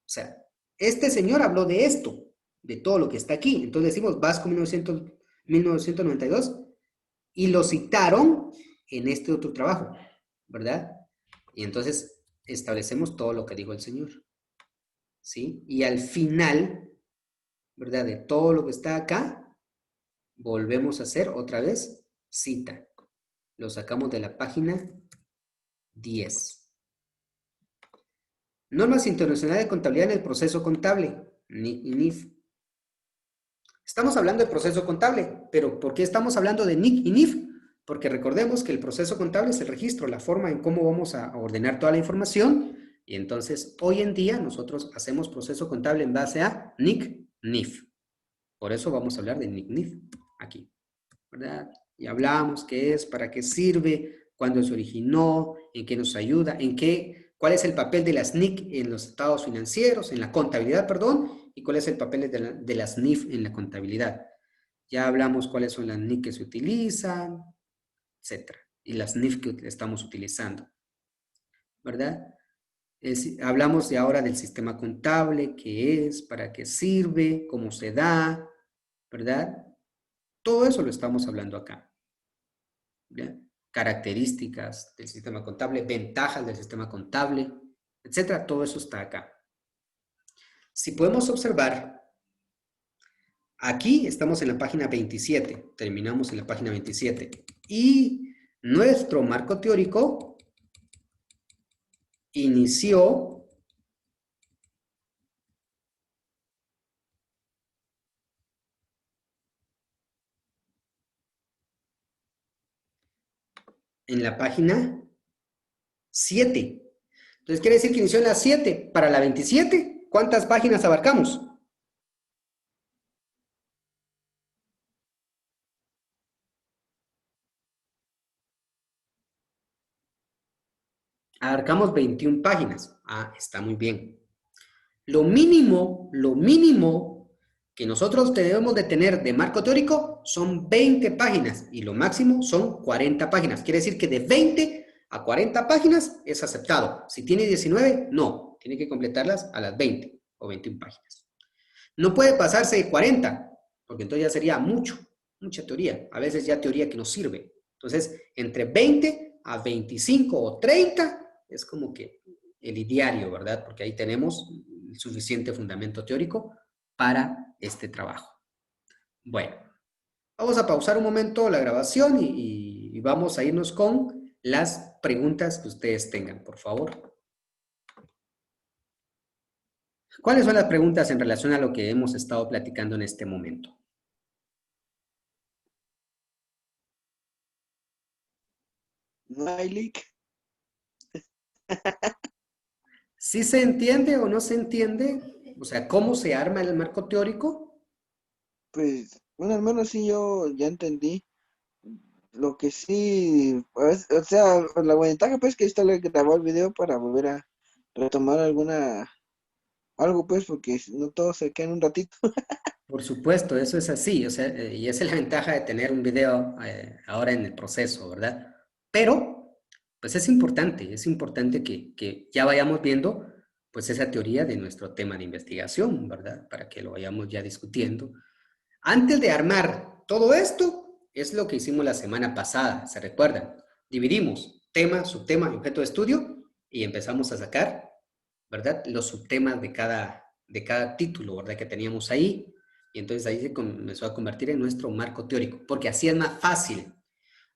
O sea, este señor habló de esto, de todo lo que está aquí. Entonces decimos Vasco 1992 y lo citaron en este otro trabajo, ¿verdad? Y entonces establecemos todo lo que dijo el señor. ¿Sí? Y al final, ¿verdad? De todo lo que está acá, volvemos a hacer otra vez cita. Lo sacamos de la página 10. Normas internacionales de contabilidad en el proceso contable, NIC y NIF. Estamos hablando de proceso contable, pero ¿por qué estamos hablando de NIC y NIF? Porque recordemos que el proceso contable es el registro, la forma en cómo vamos a ordenar toda la información, y entonces hoy en día nosotros hacemos proceso contable en base a NIC, NIF. Por eso vamos a hablar de NIC, NIF aquí, ¿verdad? Y hablamos qué es, para qué sirve, cuándo se originó, en qué nos ayuda, cuál es el papel de las NIC en los estados financieros, en la contabilidad, perdón, y cuál es el papel de las NIF en la contabilidad. Ya hablamos cuáles son las NIC que se utilizan, etcétera, y las NIF que estamos utilizando, ¿verdad? Hablamos de ahora del sistema contable, qué es, para qué sirve, cómo se da, ¿verdad? Todo eso lo estamos hablando acá. ¿Ya? Características del sistema contable, ventajas del sistema contable, etcétera. Todo eso está acá. Si podemos observar, aquí estamos en la página 27, terminamos en la página 27, y nuestro marco teórico inició en la página 7. Entonces quiere decir que inició en la 7. Para la 27, ¿cuántas páginas abarcamos? Abarcamos 21 páginas. Ah, está muy bien. Lo mínimo que nosotros debemos de tener de marco teórico son 20 páginas y lo máximo son 40 páginas. Quiere decir que de 20 a 40 páginas es aceptado. Si tiene 19, no. Tiene que completarlas a las 20 o 21 páginas. No puede pasarse de 40, porque entonces ya sería mucha teoría. A veces ya teoría que no sirve. Entonces, entre 20 a 25 o 30 es como que el ideario, ¿verdad? Porque ahí tenemos suficiente fundamento teórico para este trabajo. Bueno, vamos a pausar un momento la grabación y vamos a irnos con las preguntas que ustedes tengan, por favor. ¿Cuáles son las preguntas en relación a lo que hemos estado platicando en este momento? No hay leak. ¿Sí se entiende o no se entiende? O sea, ¿cómo se arma el marco teórico? Pues, bueno, al menos sí yo ya entendí. Lo que sí, pues, o sea, la ventaja pues que esto le grabó el video para volver a retomar alguna algo pues, porque no todo se queda en un ratito. Por supuesto, eso es así, o sea, y esa es la ventaja de tener un video ahora en el proceso, ¿verdad? Pero, pues es importante que ya vayamos viendo, pues esa teoría de nuestro tema de investigación, ¿verdad? Para que lo vayamos ya discutiendo. Antes de armar todo esto, es lo que hicimos la semana pasada, ¿se recuerdan? Dividimos tema, subtema y objeto de estudio y empezamos a sacar, ¿verdad? Los subtemas de cada título, ¿verdad? Que teníamos ahí. Y entonces ahí se comenzó a convertir en nuestro marco teórico, porque así es más fácil.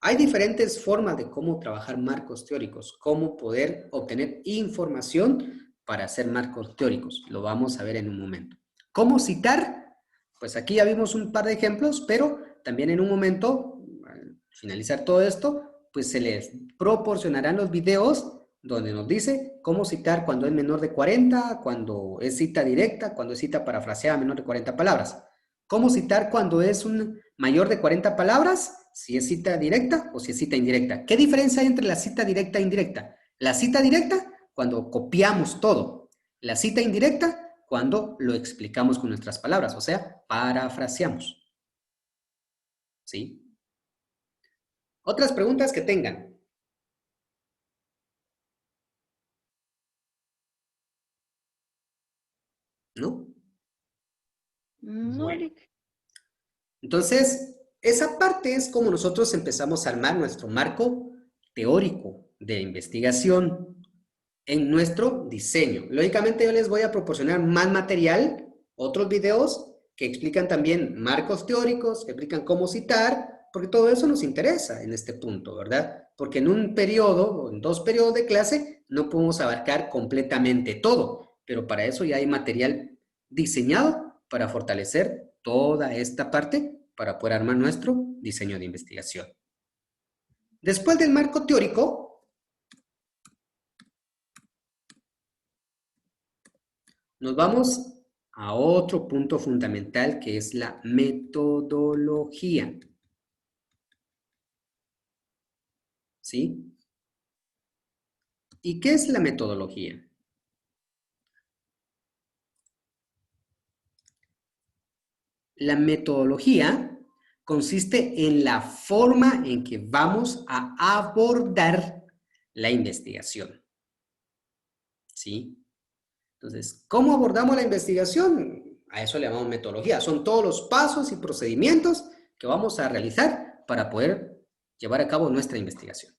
Hay diferentes formas de cómo trabajar marcos teóricos, cómo poder obtener información para hacer marcos teóricos. Lo vamos a ver en un momento. ¿Cómo citar? Pues aquí ya vimos un par de ejemplos, pero también en un momento, al finalizar todo esto, pues se les proporcionarán los videos donde nos dice cómo citar cuando es menor de 40, cuando es cita directa, cuando es cita parafraseada menor de 40 palabras. Cómo citar cuando es un mayor de 40 palabras, si es cita directa o si es cita indirecta. ¿Qué diferencia hay entre la cita directa e indirecta? La cita directa, cuando copiamos todo. La cita indirecta, cuando lo explicamos con nuestras palabras, o sea, parafraseamos. ¿Sí? Otras preguntas que tengan. ¿No? No, Bueno. Eric. Entonces, esa parte es como nosotros empezamos a armar nuestro marco teórico de investigación en nuestro diseño. Lógicamente yo les voy a proporcionar más material, otros videos que explican también marcos teóricos, que explican cómo citar, porque todo eso nos interesa en este punto, ¿verdad? Porque en un periodo o en 2 periodos de clase no podemos abarcar completamente todo, pero para eso ya hay material diseñado para fortalecer toda esta parte para poder armar nuestro diseño de investigación. Después del marco teórico, nos vamos a otro punto fundamental que es la metodología. ¿Sí? ¿Y qué es la metodología? La metodología consiste en la forma en que vamos a abordar la investigación. ¿Sí? Entonces, ¿cómo abordamos la investigación? A eso le llamamos metodología. Son todos los pasos y procedimientos que vamos a realizar para poder llevar a cabo nuestra investigación.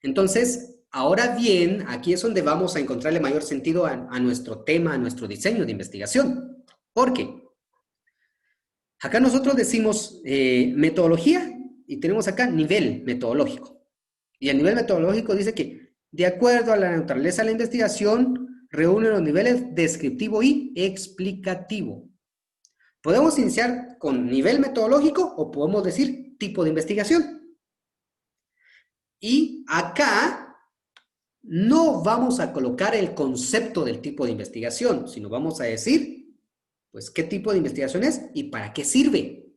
Entonces, ahora bien, aquí es donde vamos a encontrarle mayor sentido a nuestro tema, a nuestro diseño de investigación. ¿Por qué? Acá nosotros decimos metodología y tenemos acá nivel metodológico. Y el nivel metodológico dice que, de acuerdo a la naturaleza de la investigación, reúne los niveles descriptivo y explicativo. Podemos iniciar con nivel metodológico o podemos decir tipo de investigación. Y acá no vamos a colocar el concepto del tipo de investigación, sino vamos a decir, pues, qué tipo de investigación es y para qué sirve.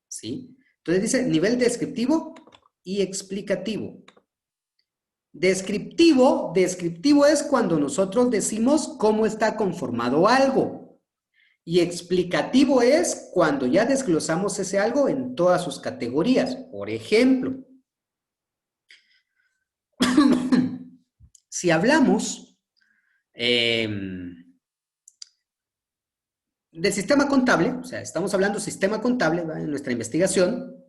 ¿Sí? Entonces dice nivel descriptivo y explicativo. Descriptivo es cuando nosotros decimos cómo está conformado algo. Y explicativo es cuando ya desglosamos ese algo en todas sus categorías. Por ejemplo, si hablamos del sistema contable, o sea, estamos hablando sistema contable, ¿verdad? En nuestra investigación,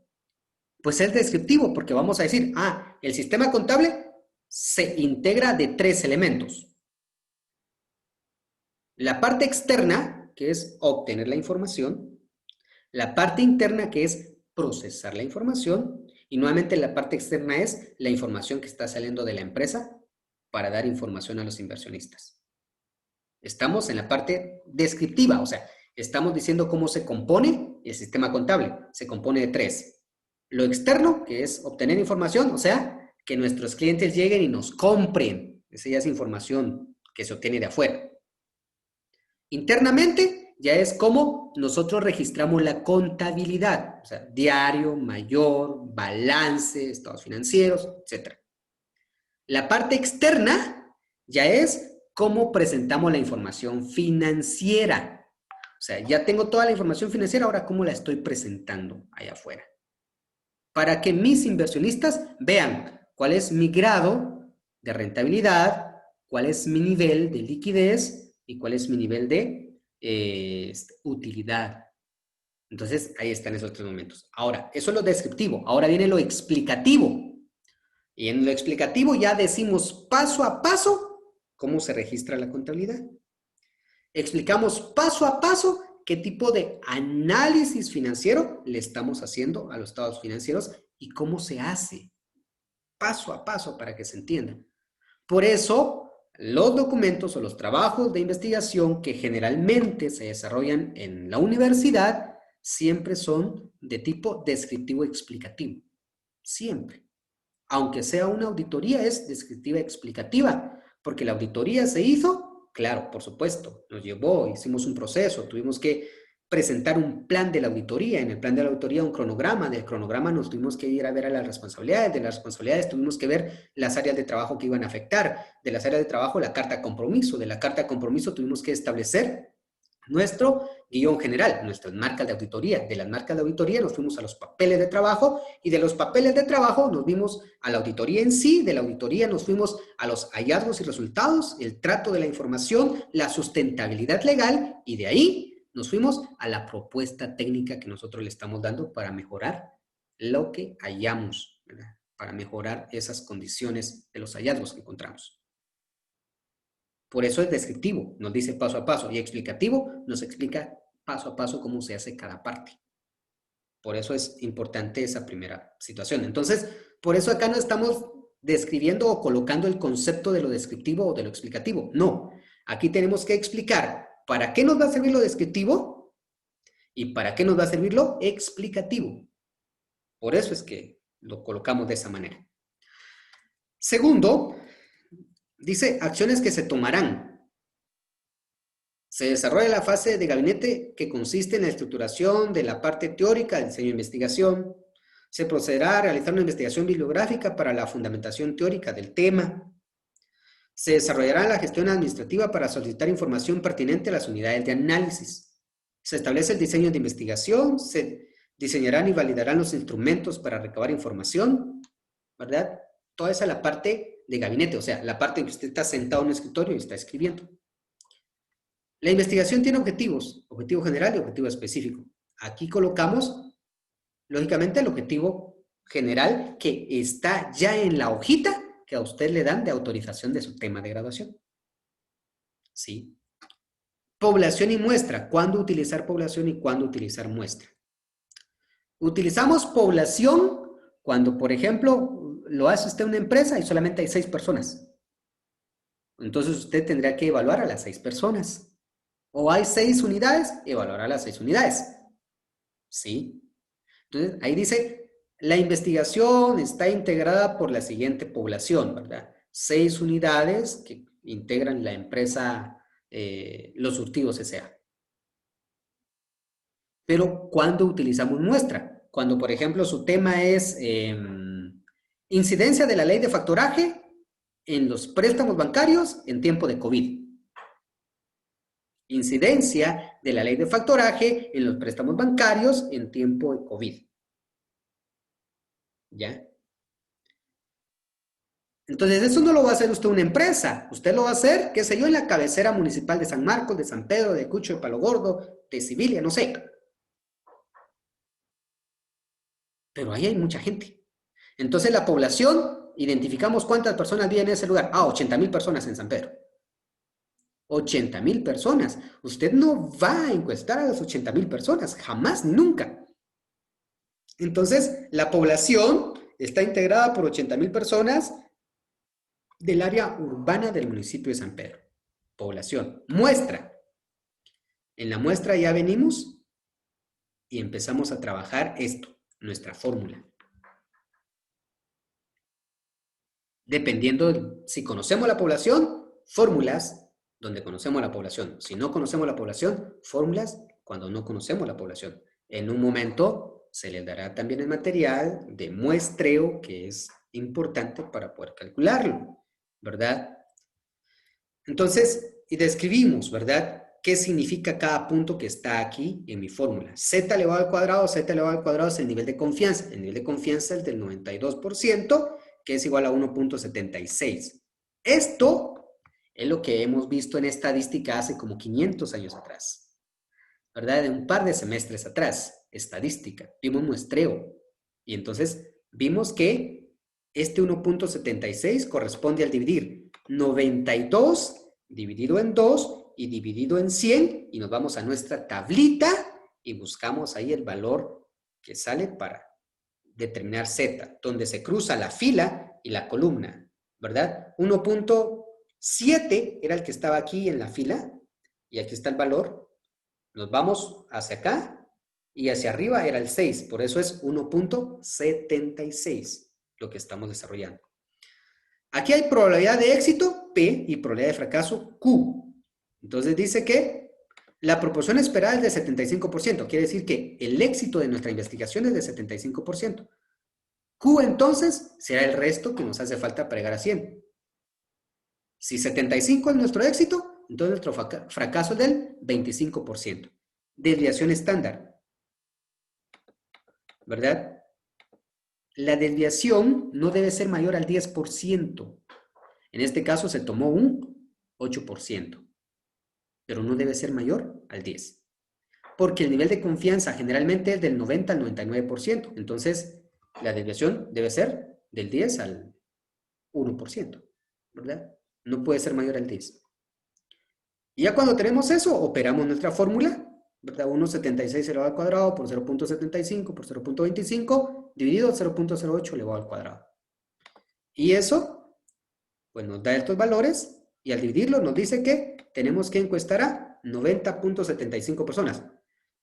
pues es descriptivo porque vamos a decir, el sistema contable se integra de 3 elementos. La parte externa, que es obtener la información, la parte interna, que es procesar la información, y nuevamente la parte externa es la información que está saliendo de la empresa para dar información a los inversionistas. Estamos en la parte descriptiva, o sea, estamos diciendo cómo se compone el sistema contable. Se compone de 3. Lo externo, que es obtener información, o sea, que nuestros clientes lleguen y nos compren. Esa ya es información que se obtiene de afuera. Internamente, ya es como nosotros registramos la contabilidad, o sea, diario, mayor, balance, estados financieros, etc. La parte externa ya es ¿Cómo presentamos la información financiera? O sea, ya tengo toda la información financiera, ahora ¿cómo la estoy presentando allá afuera? Para que mis inversionistas vean cuál es mi grado de rentabilidad, cuál es mi nivel de liquidez y cuál es mi nivel de utilidad. Entonces, ahí están esos tres momentos. Ahora, eso es lo descriptivo. Ahora viene lo explicativo. Y en lo explicativo ya decimos paso a paso cómo se registra la contabilidad. Explicamos paso a paso qué tipo de análisis financiero le estamos haciendo a los estados financieros y cómo se hace. Paso a paso para que se entienda. Por eso, los documentos o los trabajos de investigación que generalmente se desarrollan en la universidad siempre son de tipo descriptivo explicativo. Siempre. Aunque sea una auditoría, es descriptiva explicativa, porque la auditoría se hizo, claro, por supuesto, nos llevó, hicimos un proceso, tuvimos que presentar un plan de la auditoría, en el plan de la auditoría un cronograma, del cronograma nos tuvimos que ir a ver a las responsabilidades, de las responsabilidades tuvimos que ver las áreas de trabajo que iban a afectar, de las áreas de trabajo la carta de compromiso, de la carta de compromiso tuvimos que establecer nuestro guión general, nuestras marcas de auditoría. De las marcas de auditoría nos fuimos a los papeles de trabajo y de los papeles de trabajo nos vimos a la auditoría en sí, de la auditoría nos fuimos a los hallazgos y resultados, el trato de la información, la sustentabilidad legal y de ahí nos fuimos a la propuesta técnica que nosotros le estamos dando para mejorar lo que hallamos, ¿verdad? Para mejorar esas condiciones de los hallazgos que encontramos. Por eso es descriptivo, nos dice paso a paso, y explicativo nos explica paso a paso cómo se hace cada parte. Por eso es importante esa primera situación. Entonces, por eso acá no estamos describiendo o colocando el concepto de lo descriptivo o de lo explicativo. No, aquí tenemos que explicar para qué nos va a servir lo descriptivo y para qué nos va a servir lo explicativo. Por eso es que lo colocamos de esa manera. Segundo, dice acciones que se tomarán. Se desarrolla la fase de gabinete que consiste en la estructuración de la parte teórica del diseño de investigación. Se procederá a realizar una investigación bibliográfica para la fundamentación teórica del tema. Se desarrollará la gestión administrativa para solicitar información pertinente a las unidades de análisis. Se establece el diseño de investigación. Se diseñarán y validarán los instrumentos para recabar información, ¿verdad? Toda esa es la parte de gabinete, o sea, la parte en que usted está sentado en un escritorio y está escribiendo. La investigación tiene objetivos, objetivo general y objetivo específico. Aquí colocamos, lógicamente, el objetivo general que está ya en la hojita que a usted le dan de autorización de su tema de graduación. ¿Sí? Población y muestra. ¿Cuándo utilizar población y cuándo utilizar muestra? Utilizamos población cuando, por ejemplo, lo hace usted una empresa y solamente hay 6 personas. Entonces usted tendrá que evaluar a las 6 personas. O hay 6 unidades, evaluar a las 6 unidades. ¿Sí? Entonces, ahí dice, la investigación está integrada por la siguiente población, ¿verdad? 6 unidades que integran la empresa Los Surtidos S.A. Pero, ¿cuándo utilizamos muestra? Cuando, por ejemplo, su tema es incidencia de la ley de factoraje en los préstamos bancarios en tiempo de COVID. Incidencia de la ley de factoraje en los préstamos bancarios en tiempo de COVID. ¿Ya? Entonces, eso no lo va a hacer usted una empresa. Usted lo va a hacer, qué sé yo, en la cabecera municipal de San Marcos, de San Pedro, de Cucho, de Palo Gordo, de Sibilia, no sé. Pero ahí hay mucha gente. Entonces, la población, identificamos cuántas personas viven en ese lugar. 80,000 personas en San Pedro. 80,000 personas. Usted no va a encuestar a las 80,000 personas, jamás, nunca. Entonces, la población está integrada por 80,000 personas del área urbana del municipio de San Pedro. Población. Muestra. En la muestra ya venimos y empezamos a trabajar esto, nuestra fórmula. Dependiendo de si conocemos la población, fórmulas donde conocemos la población. Si no conocemos la población, fórmulas cuando no conocemos la población. En un momento se les dará también el material de muestreo que es importante para poder calcularlo, ¿verdad? Entonces, y describimos, ¿verdad? ¿Qué significa cada punto que está aquí en mi fórmula? Z elevado al cuadrado es el nivel de confianza. El nivel de confianza es del 92%, que es igual a 1.76. Esto es lo que hemos visto en estadística hace como 500 años atrás, ¿verdad? De un par de semestres atrás, estadística. Vimos muestreo. Y entonces vimos que este 1.76 corresponde al dividir 92 dividido en 2 y dividido en 100, y nos vamos a nuestra tablita y buscamos ahí el valor que sale para determinar Z, donde se cruza la fila y la columna, ¿verdad? 1.7 era el que estaba aquí en la fila, y aquí está el valor. Nos vamos hacia acá, y hacia arriba era el 6, por eso es 1.76 lo que estamos desarrollando. Aquí hay probabilidad de éxito, P, y probabilidad de fracaso, Q. Entonces dice que la proporción esperada es de 75%. Quiere decir que el éxito de nuestra investigación es de 75%. Q entonces será el resto que nos hace falta para llegar a 100. Si 75 es nuestro éxito, entonces nuestro fracaso es del 25%. Desviación estándar, ¿verdad? La desviación no debe ser mayor al 10%. En este caso se tomó un 8%, pero no debe ser mayor al 10%. Porque el nivel de confianza generalmente es del 90 al 99%. Entonces, la desviación debe ser del 10 al 1%, ¿verdad? No puede ser mayor al 10%. Y ya cuando tenemos eso, operamos nuestra fórmula, ¿verdad? 1.76 elevado al cuadrado por 0.75 por 0.25 dividido 0.08 elevado al cuadrado. Y eso, pues nos da estos valores, y al dividirlo nos dice que tenemos que encuestar a 90.75 personas.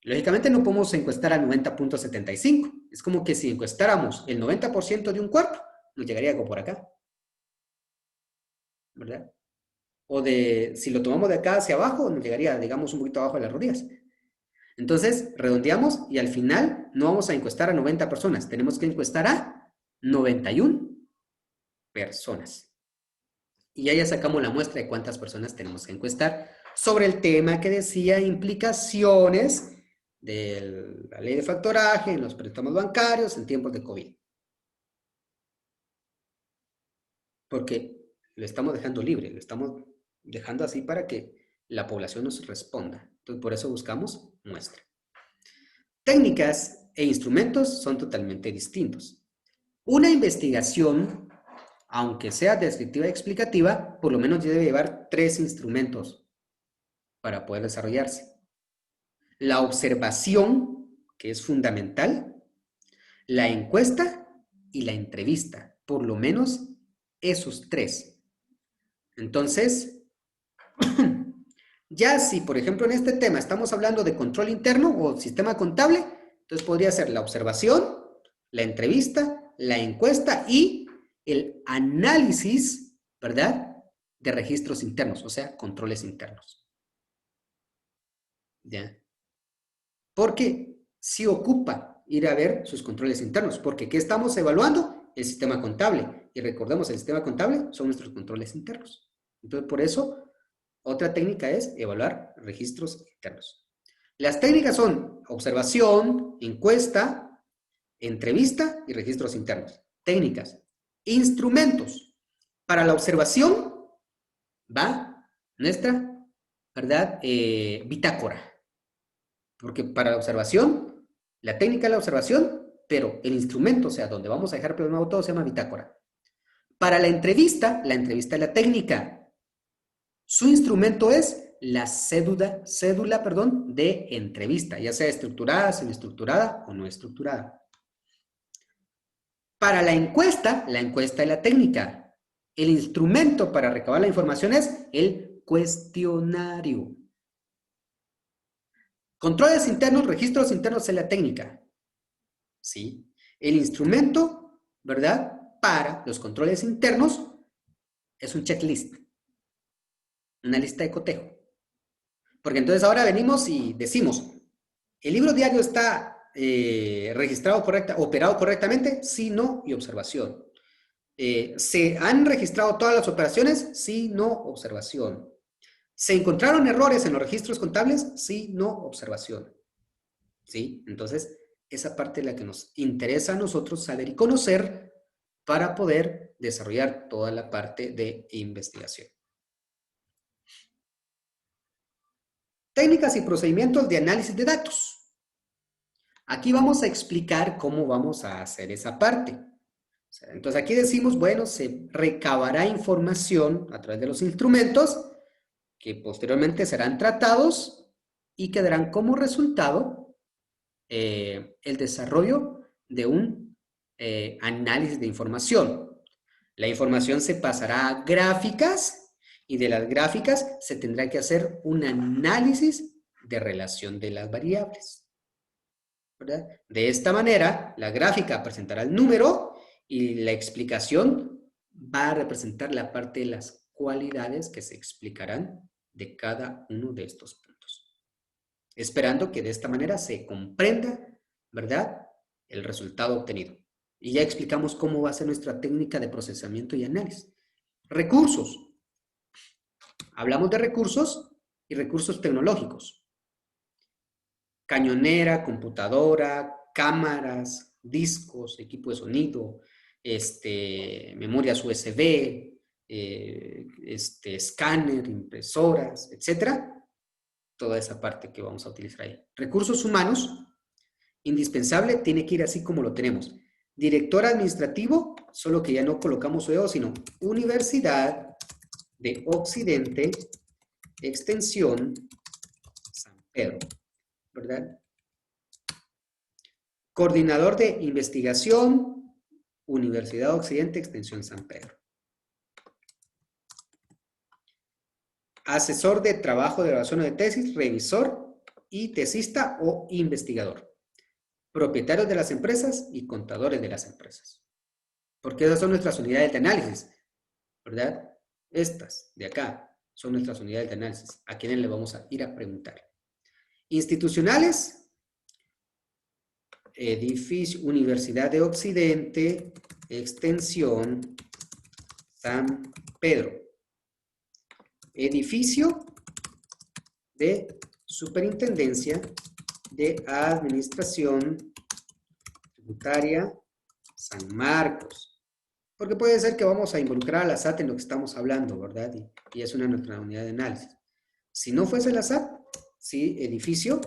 Lógicamente no podemos encuestar a 90.75. Es como que si encuestáramos el 90% de un cuerpo, nos llegaría algo por acá, ¿verdad? O si lo tomamos de acá hacia abajo, nos llegaría, digamos, un poquito abajo de las rodillas. Entonces, redondeamos y al final no vamos a encuestar a 90 personas. Tenemos que encuestar a 91 personas. Y ya sacamos la muestra de cuántas personas tenemos que encuestar sobre el tema que decía implicaciones de la ley de factoraje en los préstamos bancarios en tiempos de COVID. Porque lo estamos dejando libre, lo estamos dejando así para que la población nos responda. Entonces, por eso buscamos muestra. Técnicas e instrumentos son totalmente distintos. Una investigación, aunque sea descriptiva y explicativa, por lo menos debe llevar 3 instrumentos para poder desarrollarse. La observación, que es fundamental, la encuesta y la entrevista, por lo menos esos 3. Entonces, ya si, por ejemplo, en este tema estamos hablando de control interno o sistema contable, entonces podría ser la observación, la entrevista, la encuesta y el análisis, ¿verdad?, de registros internos, o sea, controles internos. ¿Ya? Porque sí ocupa ir a ver sus controles internos, porque ¿qué estamos evaluando? El sistema contable. Y recordemos, el sistema contable son nuestros controles internos. Entonces, por eso, otra técnica es evaluar registros internos. Las técnicas son observación, encuesta, entrevista y registros internos. Técnicas. Instrumentos. Para la observación va nuestra, ¿verdad?, bitácora. Porque para la observación, la técnica es la observación, pero el instrumento, o sea, donde vamos a dejar plasmado todo, se llama bitácora. Para la entrevista es la técnica. Su instrumento es la cédula, de entrevista, ya sea estructurada, semiestructurada o no estructurada. Para la encuesta es la técnica. El instrumento para recabar la información es el cuestionario. Controles internos, registros internos es la técnica. ¿Sí? El instrumento, ¿verdad?, para los controles internos es un checklist. Una lista de cotejo. Porque entonces ahora venimos y decimos, ¿el libro diario está operado correctamente? Sí, no, y observación. ¿Se han registrado todas las operaciones? Sí, no, observación. ¿Se encontraron errores en los registros contables? Sí, no, observación. ¿Sí? Entonces, esa parte es la que nos interesa a nosotros saber y conocer para poder desarrollar toda la parte de investigación. Técnicas y procedimientos de análisis de datos. Aquí vamos a explicar cómo vamos a hacer esa parte. Entonces aquí decimos, bueno, se recabará información a través de los instrumentos que posteriormente serán tratados y que darán como resultado el desarrollo de un análisis de información. La información se pasará a gráficas y de las gráficas se tendrá que hacer un análisis de relación de las variables, ¿verdad? De esta manera, la gráfica presentará el número y la explicación va a representar la parte de las cualidades que se explicarán de cada uno de estos puntos. Esperando que de esta manera se comprenda, ¿verdad?, el resultado obtenido. Y ya explicamos cómo va a ser nuestra técnica de procesamiento y análisis. Recursos. Hablamos de recursos y recursos tecnológicos. Cañonera, computadora, cámaras, discos, equipo de sonido, memorias USB, escáner, impresoras, etcétera. Toda esa parte que vamos a utilizar ahí. Recursos humanos, indispensable, tiene que ir así como lo tenemos. Director administrativo, solo que ya no colocamos UEO, sino Universidad de Occidente, Extensión San Pedro, ¿verdad? Coordinador de investigación, Universidad de Occidente, Extensión San Pedro. Asesor de trabajo de evaluación de tesis, revisor y tesista o investigador. Propietarios de las empresas y contadores de las empresas. Porque esas son nuestras unidades de análisis, ¿verdad? Estas de acá son nuestras unidades de análisis. ¿A quiénes le vamos a ir a preguntar? Institucionales, edificio, Universidad de Occidente, Extensión San Pedro. Edificio de Superintendencia de Administración Tributaria San Marcos. Porque puede ser que vamos a involucrar a la SAT en lo que estamos hablando, ¿verdad? Y es una de nuestras unidades de análisis. Si no fuese la SAT, sí, edificio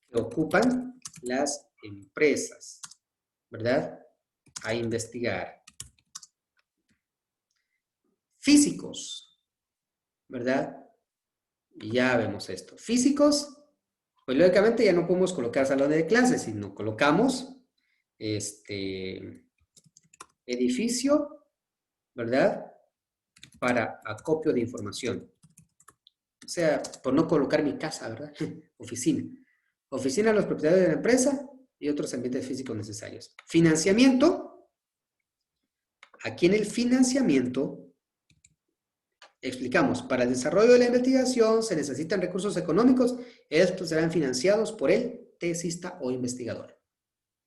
que ocupan las empresas, ¿verdad? A investigar. Físicos, ¿verdad? Y ya vemos esto. Físicos, pues lógicamente ya no podemos colocar salones de clases, sino colocamos edificio, ¿verdad? Para acopio de información. O sea, por no colocar mi casa, ¿verdad? Oficina. Oficina de los propietarios de la empresa y otros ambientes físicos necesarios. Financiamiento. Aquí en el financiamiento explicamos, para el desarrollo de la investigación se necesitan recursos económicos. Estos serán financiados por el tesista o investigador.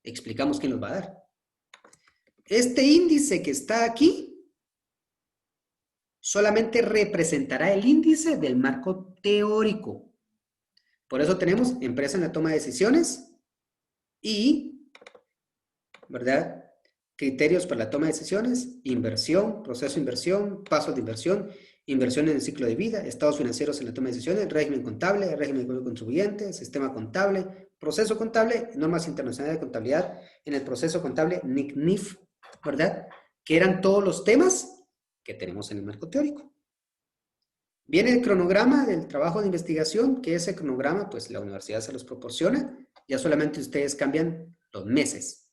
Explicamos quién los va a dar. Este índice que está aquí solamente representará el índice del marco teórico. Por eso tenemos empresa en la toma de decisiones y, ¿verdad?, criterios para la toma de decisiones, inversión, proceso de inversión, pasos de inversión, inversión en el ciclo de vida, estados financieros en la toma de decisiones, régimen contable, régimen de contribuyente, sistema contable, proceso contable, normas internacionales de contabilidad, en el proceso contable, NIC/NIF, ¿verdad? Que eran todos los temas que tenemos en el marco teórico. Viene el cronograma del trabajo de investigación, que ese cronograma, pues la universidad se los proporciona, ya solamente ustedes cambian los meses,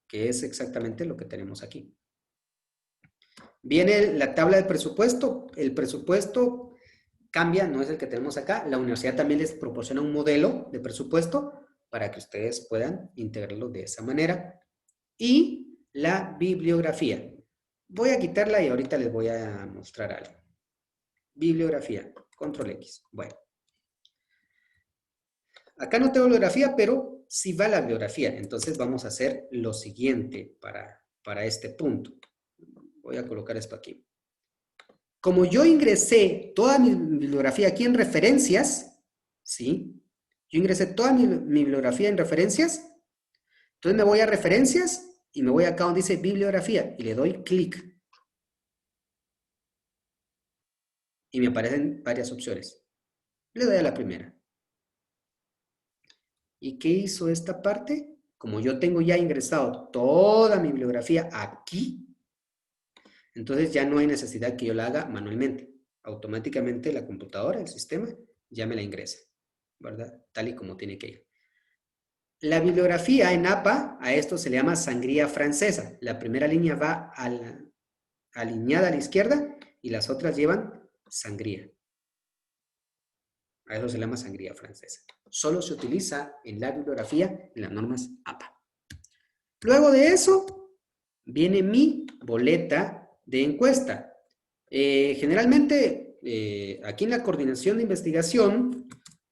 que es exactamente lo que tenemos aquí. Viene la tabla de presupuesto. El presupuesto cambia, no es el que tenemos acá. La universidad también les proporciona un modelo de presupuesto para que ustedes puedan integrarlo de esa manera. Y la bibliografía. Voy a quitarla y ahorita les voy a mostrar algo. Bibliografía, control X. Bueno. Acá no tengo bibliografía, pero sí va la bibliografía. Entonces vamos a hacer lo siguiente para este punto. Voy a colocar esto aquí. Como yo ingresé toda mi bibliografía aquí en referencias, ¿sí? Yo ingresé toda mi bibliografía en referencias, entonces me voy a referencias y me voy acá donde dice bibliografía y le doy clic. Y me aparecen varias opciones. Le doy a la primera. ¿Y qué hizo esta parte? Como yo tengo ya ingresado toda mi bibliografía aquí, entonces ya no hay necesidad que yo la haga manualmente. Automáticamente la computadora, el sistema, ya me la ingresa, ¿verdad? Tal y como tiene que ir. La bibliografía en APA, a esto se le llama sangría francesa. La primera línea va alineada a la izquierda y las otras llevan sangría. A eso se le llama sangría francesa. Solo se utiliza en la bibliografía en las normas APA. Luego de eso, viene mi boleta de encuesta. Generalmente, aquí en la coordinación de investigación,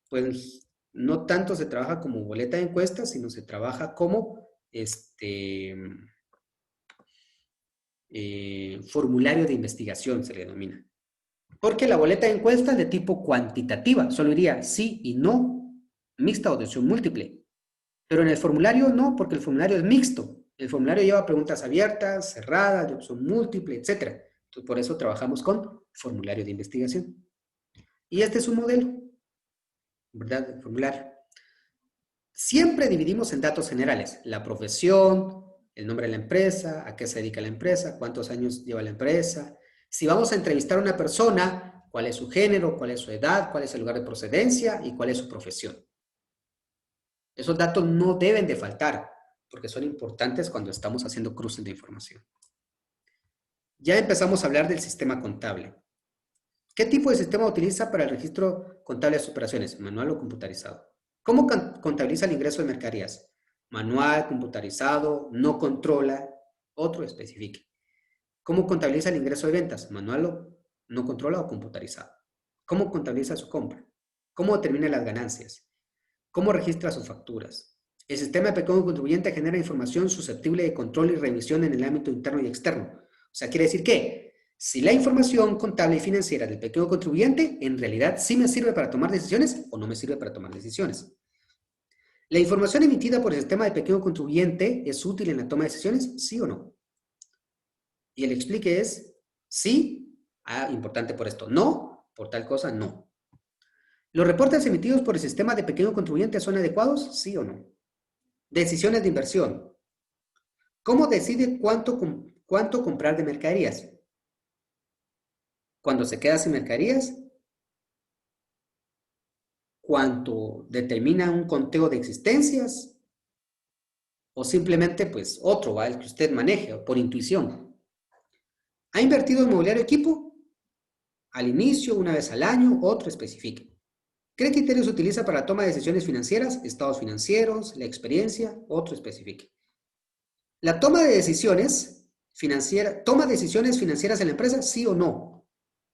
pues no tanto se trabaja como boleta de encuesta, sino se trabaja como formulario de investigación, se le denomina. Porque la boleta de encuesta es de tipo cuantitativa, solo diría sí y no, mixta o de opción múltiple. Pero en el formulario no, porque el formulario es mixto. El formulario lleva preguntas abiertas, cerradas, de opción múltiple, etc. Entonces, por eso trabajamos con formulario de investigación. Y este es un modelo, ¿verdad? El formulario. Siempre dividimos en datos generales. La profesión, el nombre de la empresa, a qué se dedica la empresa, cuántos años lleva la empresa. Si vamos a entrevistar a una persona, cuál es su género, cuál es su edad, cuál es el lugar de procedencia y cuál es su profesión. Esos datos no deben de faltar, porque son importantes cuando estamos haciendo cruces de información. Ya empezamos a hablar del sistema contable. ¿Qué tipo de sistema utiliza para el registro contable de sus operaciones? ¿Manual o computarizado? ¿Cómo contabiliza el ingreso de mercaderías? Manual, computarizado, no controla, otro especifique. ¿Cómo contabiliza el ingreso de ventas? ¿Manual o no controla o computarizado? ¿Cómo contabiliza su compra? ¿Cómo determina las ganancias? ¿Cómo registra sus facturas? El sistema de pequeño contribuyente genera información susceptible de control y revisión en el ámbito interno y externo. O sea, quiere decir que si la información contable y financiera del pequeño contribuyente en realidad sí me sirve para tomar decisiones o no me sirve para tomar decisiones. ¿La información emitida por el sistema de pequeño contribuyente es útil en la toma de decisiones? ¿Sí o no? Y el explique es sí, importante por esto, no, por tal cosa, no. ¿Los reportes emitidos por el sistema de pequeño contribuyente son adecuados? ¿Sí o no? Decisiones de inversión. ¿Cómo decide cuánto comprar de mercaderías? Cuando se queda sin mercaderías, ¿cuánto determina un conteo de existencias? O simplemente, pues, otro, ¿va? El que usted maneje, por intuición. ¿Ha invertido en mobiliario equipo? Al inicio, una vez al año, otro especifique. ¿Qué criterios utiliza para la toma de decisiones financieras? Estados financieros, la experiencia, otro especifique. La toma de decisiones financieras, ¿toma decisiones financieras en la empresa? ¿Sí o no?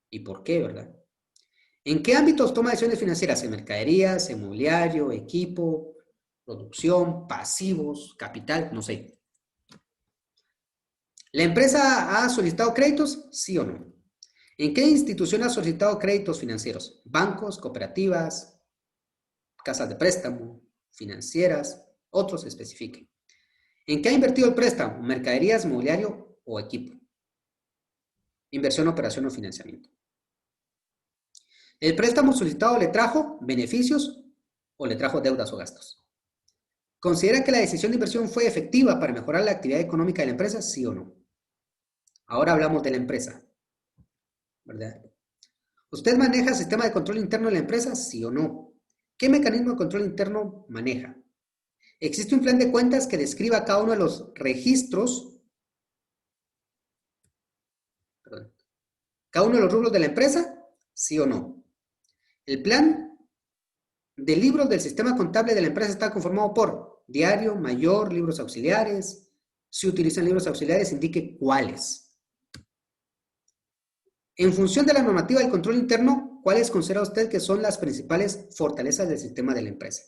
¿Y por qué, verdad? ¿En qué ámbitos toma decisiones financieras? En mercaderías, en mobiliario, equipo, producción, pasivos, capital, no sé. ¿La empresa ha solicitado créditos? ¿Sí o no? ¿En qué institución ha solicitado créditos financieros? Bancos, cooperativas, casas de préstamo, financieras, otros especifiquen. ¿En qué ha invertido el préstamo? Mercaderías, mobiliario o equipo. Inversión, operación o financiamiento. ¿El préstamo solicitado le trajo beneficios o le trajo deudas o gastos? ¿Considera que la decisión de inversión fue efectiva para mejorar la actividad económica de la empresa? ¿Sí o no? Ahora hablamos de la empresa, ¿verdad? ¿Usted maneja el sistema de control interno de la empresa? ¿Sí o no? ¿Qué mecanismo de control interno maneja? ¿Existe un plan de cuentas que describa cada uno de los registros, cada uno de los rubros de la empresa? ¿Sí o no? El plan de libros del sistema contable de la empresa está conformado por diario, mayor, libros auxiliares. Si utilizan libros auxiliares, indique cuáles. En función de la normativa del control interno, ¿cuáles considera usted que son las principales fortalezas del sistema de la empresa?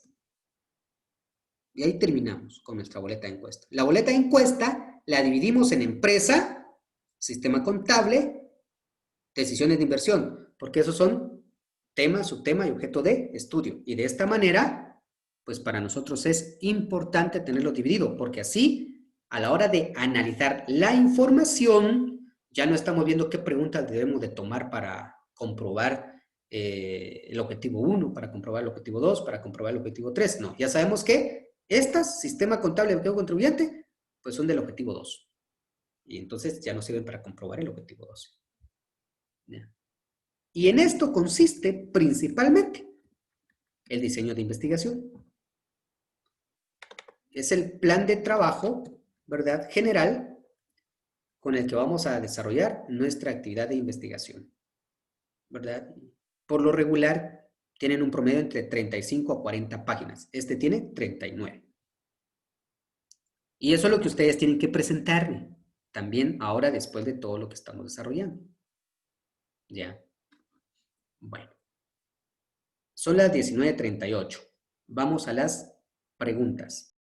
Y ahí terminamos con nuestra boleta de encuesta. La boleta de encuesta la dividimos en empresa, sistema contable decisiones de inversión, porque esos son tema, subtema y objeto de estudio. Y de esta manera, pues para nosotros es importante tenerlo dividido, porque así, a la hora de analizar la información, ya no estamos viendo qué preguntas debemos de tomar para comprobar el objetivo 1, para comprobar el objetivo 2, para comprobar el objetivo 3. No, ya sabemos que estas, sistema contable de objetivo contribuyente, pues son del objetivo 2. Y entonces ya no sirven para comprobar el objetivo 2. ¿Ya? Y en esto consiste principalmente el diseño de investigación. Es el plan de trabajo, ¿verdad? General con el que vamos a desarrollar nuestra actividad de investigación, ¿verdad? Por lo regular, tienen un promedio entre 35 a 40 páginas. Este tiene 39. Y eso es lo que ustedes tienen que presentarme también ahora después de todo lo que estamos desarrollando. ¿Ya? Bueno. Son las 19:38. Vamos a las preguntas.